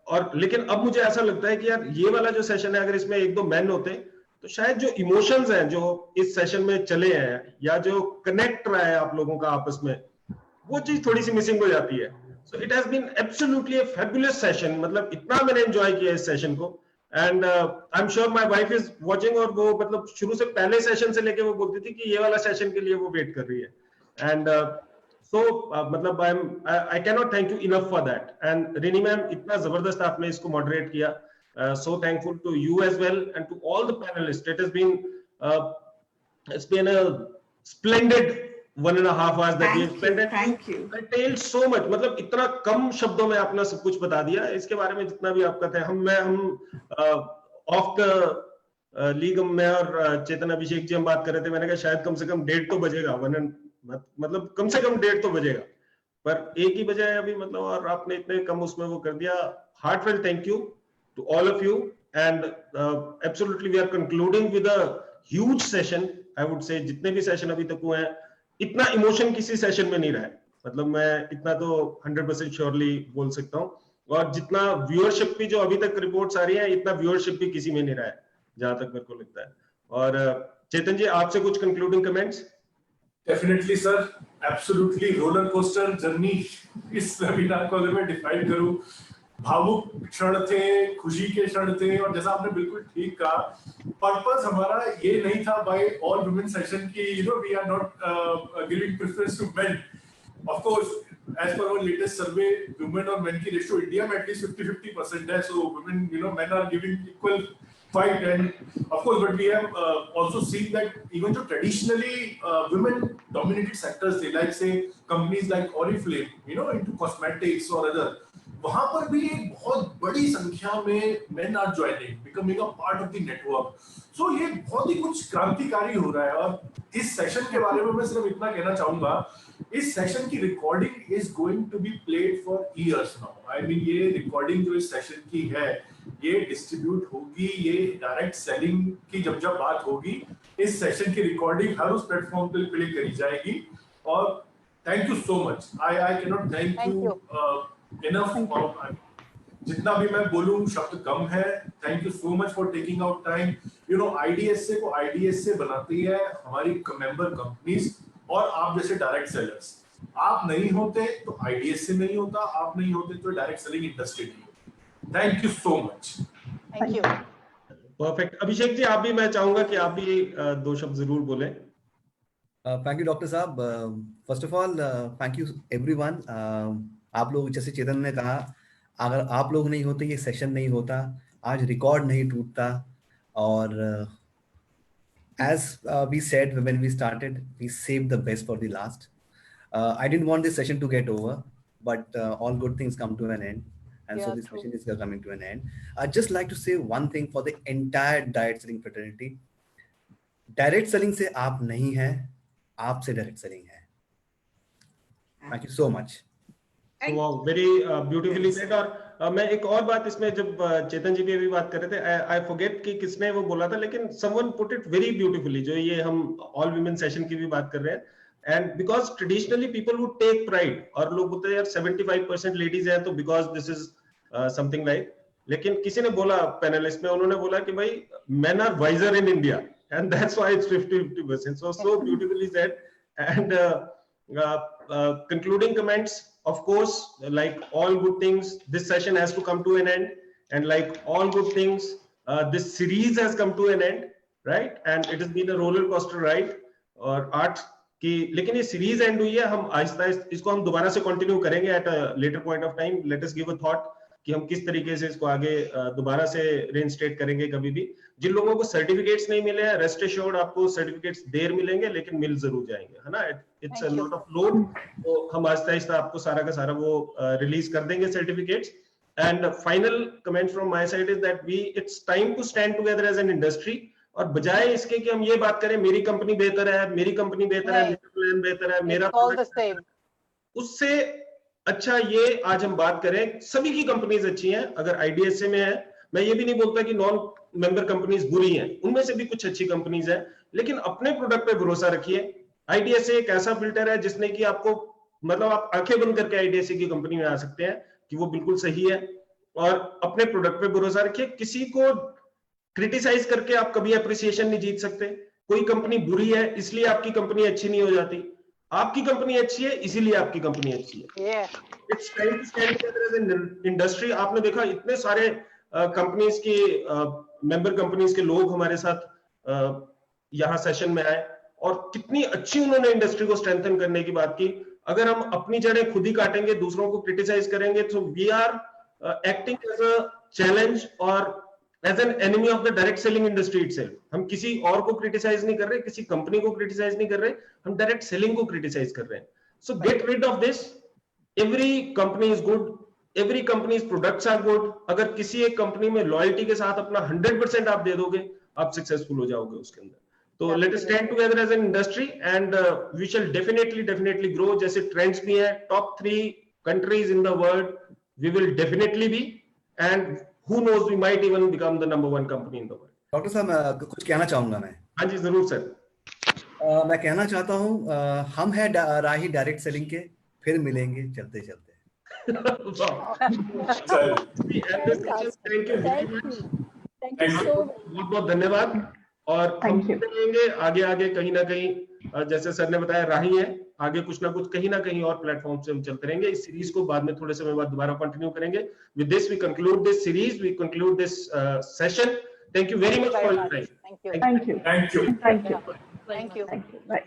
और लेकिन अब मुझे ऐसा लगता है कि यार ये वाला जो सेशन है, अगर इसमें एक दो मैन होते तो शायद जो इमोशंस हैं जो इस सेशन में चले हैं, या जो कनेक्ट रहा है आप लोगों का आपस में, वो चीज थोड़ी सी मिसिंग हो जाती है। So it has been absolutely a fabulous session, मतलब इतना मैंने एंजॉय किया इस सेशन को, and I am sure my wife is watching, और वो मतलब शुरू से पहले सेशन से लेके वो बोलती थी कि ये वाला सेशन के लिए वो वेट कर रही है, एंड मतलब I cannot thank you enough for that. And Rini ma'am, इतना जबरदस्त आपने इसको मॉडरेट किया, so thankful to you as well and to all the panelists. It has been it's been a splendid 1.5 hours that we have spent. Thank you. Contained so much, मतलब इतना कम शब्दों में आपने सब कुछ बता दिया। इसके बारे में जितना भी आपका था, हम ऑफ द लीग मैं और चेतन अभिषेक जी हम बात कर रहे थे, मैंने कहा शायद कम से कम 1:30 तो बजेगा, मतलब कम से कम 1:30 तो बजेगा, पर 1 ही बजा है अभी, मतलब, और आपने इतने कम उसमें वो कर दिया। Heart fail thank you to all of you, and absolutely we are concluding with a huge session. I would say जितने भी सेशन अभी तक हुए हैं, इतना इमोशन किसी सेशन में नहीं रहा है, मतलब मैं इतना तो 100% श्योरली बोल सकता हूँ, और जितना व्यूअरशिप भी जो अभी तक रिपोर्ट्स आ रही है, इतना व्यूअरशिप भी किसी में नहीं रहा है, जहां तक मेरे को लगता है। और चेतन जी, आपसे कुछ concluding comments? Definitely sir, absolutely roller coaster journey इस वेबिनार को अगर मैं डिफाइन करूं, भावुक क्षण थे, खुशी के क्षण थे, और जैसा आपने बिल्कुल ठीक कहा, पर्पस हमारा ये नहीं था बाय ऑल वुमेन सेशन की we are not giving preference to men. Of course as per our latest survey, women और मेन की रेशियो इंडिया में एटलीस्ट 50-50% है, so women men are giving equal fight, and of course, but we have also seen that even though traditionally women dominated sectors, they like say companies like Oriflame, into cosmetics or other, वहां पर भी एक बहुत बड़ी संख्या में men are joining, becoming a part of the network. So ये बहुत ही कुछ क्रांतिकारी हो रहा है, और इस सेशन के बारे में मैं सिर्फ इतना कहना चाहूंगा, इस सेशन की recording is going to be played for years now. I mean ये रिकॉर्डिंग जो इस सेशन की है, ये डिस्ट्रीब्यूट होगी, ये डायरेक्ट सेलिंग की जब बात होगी, इस सेशन की रिकॉर्डिंग हर उस प्लेटफॉर्म पे प्ले करी जाएगी। और thank you so much, I can not thank you enough, जितना भी मैं बोलूं शब्द कम है। Thank you so much for taking out time. IDSA को आईडीएसए बनाती है हमारी मेंबर कंपनीज और आप जैसे डायरेक्ट सेलर्स। आप नहीं होते तो आईडीएसए नहीं होता, आप नहीं होते तो डायरेक्ट सेलिंग इंडस्ट्री नहीं। Thank you so much. Thank you. Perfect. Abhishek ji, आप भी, मैं चाहूंगा कि आप भी 2 शब्द जरूर बोलें। थैंक यू डॉक्टर साहब। First of all thank you everyone. आप लोग, जैसे चेतन ने कहा, अगर आप लोग नहीं होते ये सेशन नहीं होता, आज रिकॉर्ड नहीं टूटता, और as we said when we started, we saved the best for the last. I didn't want this session to get over, but all good things come to an end, and so this session is coming to an end. I'd just like to say one thing for the entire direct selling fraternity. Direct selling से आप नहीं हैं, आपसे direct selling है। Thank you so much. Wow, very beautifully said। और मैं एक और बात इसमें, जब चेतन जी भी अभी बात कर रहे थे, आई फॉरगेट कि किसने वो बोला था, लेकिन someone put it very beautifully, जो ये हम ऑल वुमेन सेशन की भी बात कर रहे हैं, and because traditionally people would take pride, और लोग बोलते हैं यार 75% लेडीज है तो because this is something like, लेकिन किसी ने बोला पैनलिस्ट में, उन्होंने बोला कि भाई men are wiser in India, and that's why it's 50-50%। so beautifully said। And concluding comments, of course, like all good things, this session has to come to an end, and like all good things, this series has come to an end, right? And it has been a roller coaster ride और art की, लेकिन ये series and हुई है, हम आहिस्ता इसको हम दोबारा से कंटिन्यू करेंगे at a later point of time. Let us give a thought कि हम किस तरीके से इसको आगे दोबारा से रेइंस्टेट करेंगे। कभी भी जिन लोगों को सर्टिफिकेट्स नहीं मिले हैं, रेस्ट एश्योर्ड आपको सर्टिफिकेट्स देर मिलेंगे, लेकिन मिल जरूर जाएंगे, है ना। It's a lot of load, तो हम आहिस्ता आहिस्ता आपको सारा का सारा वो रिलीज कर देंगे certificates. And final comment from my side is that it's time to stand together as an industry, और बजाय इसके कि हम ये बात करें मेरी कंपनी बेहतर है, मेरी कंपनी बेहतर है, मेरा प्लान डिजाइन बेहतर है, मेरा It's all the same. उससे अच्छा ये आज हम बात करें, सभी की कंपनीज अच्छी हैं। अगर IDSA में है, मैं ये भी नहीं बोलता कि नॉन मेंबर कंपनीज बुरी हैं, उनमें से भी कुछ अच्छी कंपनीज हैं, लेकिन अपने प्रोडक्ट पे भरोसा रखिए। IDSA एक ऐसा फिल्टर है जिसने कि आपको मतलब आप आंखें बंद करके IDSA की कंपनी में आ सकते हैं कि वो बिल्कुल सही है, और अपने प्रोडक्ट पे भरोसा रखिए। किसी को क्रिटिसाइज करके आप कभी अप्रिसिएशन नहीं जीत सकते। कोई कंपनी बुरी है इसलिए आपकी कंपनी अच्छी नहीं हो जाती, आपकी कंपनी अच्छी है इसीलिए आपकी कंपनी अच्छी है। It's time to stand together as an industry. आपने देखा इतने सारे कंपनीज की मेंबर कंपनीज के लोग हमारे साथ यहाँ सेशन में आए और कितनी अच्छी उन्होंने इंडस्ट्री को स्ट्रेंथन करने की बात की। अगर हम अपनी जड़ें खुद ही काटेंगे, दूसरों को क्रिटिसाइज करेंगे, तो we are acting as a challenge और as an enemy of the direct selling industry itself. हम किसी और को क्रिटिसाइज नहीं कर रहे, किसी कंपनी को क्रिटिसाइज नहीं कर रहे, हम डायरेक्ट सेलिंग को क्रिटिसाइज कर रहे हैं। So get rid of this. Every company is good, every companies products are good. अगर किसी एक कंपनी में लॉयल्टी के साथ अपना 100% आप दे दोगे, आप सक्सेसफुल हो जाओगे उसके अंदर। तो let us stand together as an industry and we shall definitely grow. जैसे ट्रेंड्स भी हैं, top 3 countries in the world we will definitely be, and who knows, we might even become the number 1 company in the world. Doctor साहब कुछ कहना चाहूंगा मैं। हाँ जी जरूर सर। मैं कहना चाहता हूँ हम हैं राही डायरेक्ट सेलिंग के, फिर मिलेंगे चलते चलते। बहुत बहुत धन्यवाद। और हम मिलेंगे आगे कहीं ना कहीं, जैसे सर ने बताया राही है, आगे कुछ ना कुछ कहीं ना कहीं और प्लेटफॉर्म से हम चलते रहेंगे। इस सीरीज को बाद में थोड़े समय बाद दोबारा कंटिन्यू करेंगे। With this we conclude this series, we conclude this session. Thank you very much for your time. Thank you. Thank you. Thank you. Bye.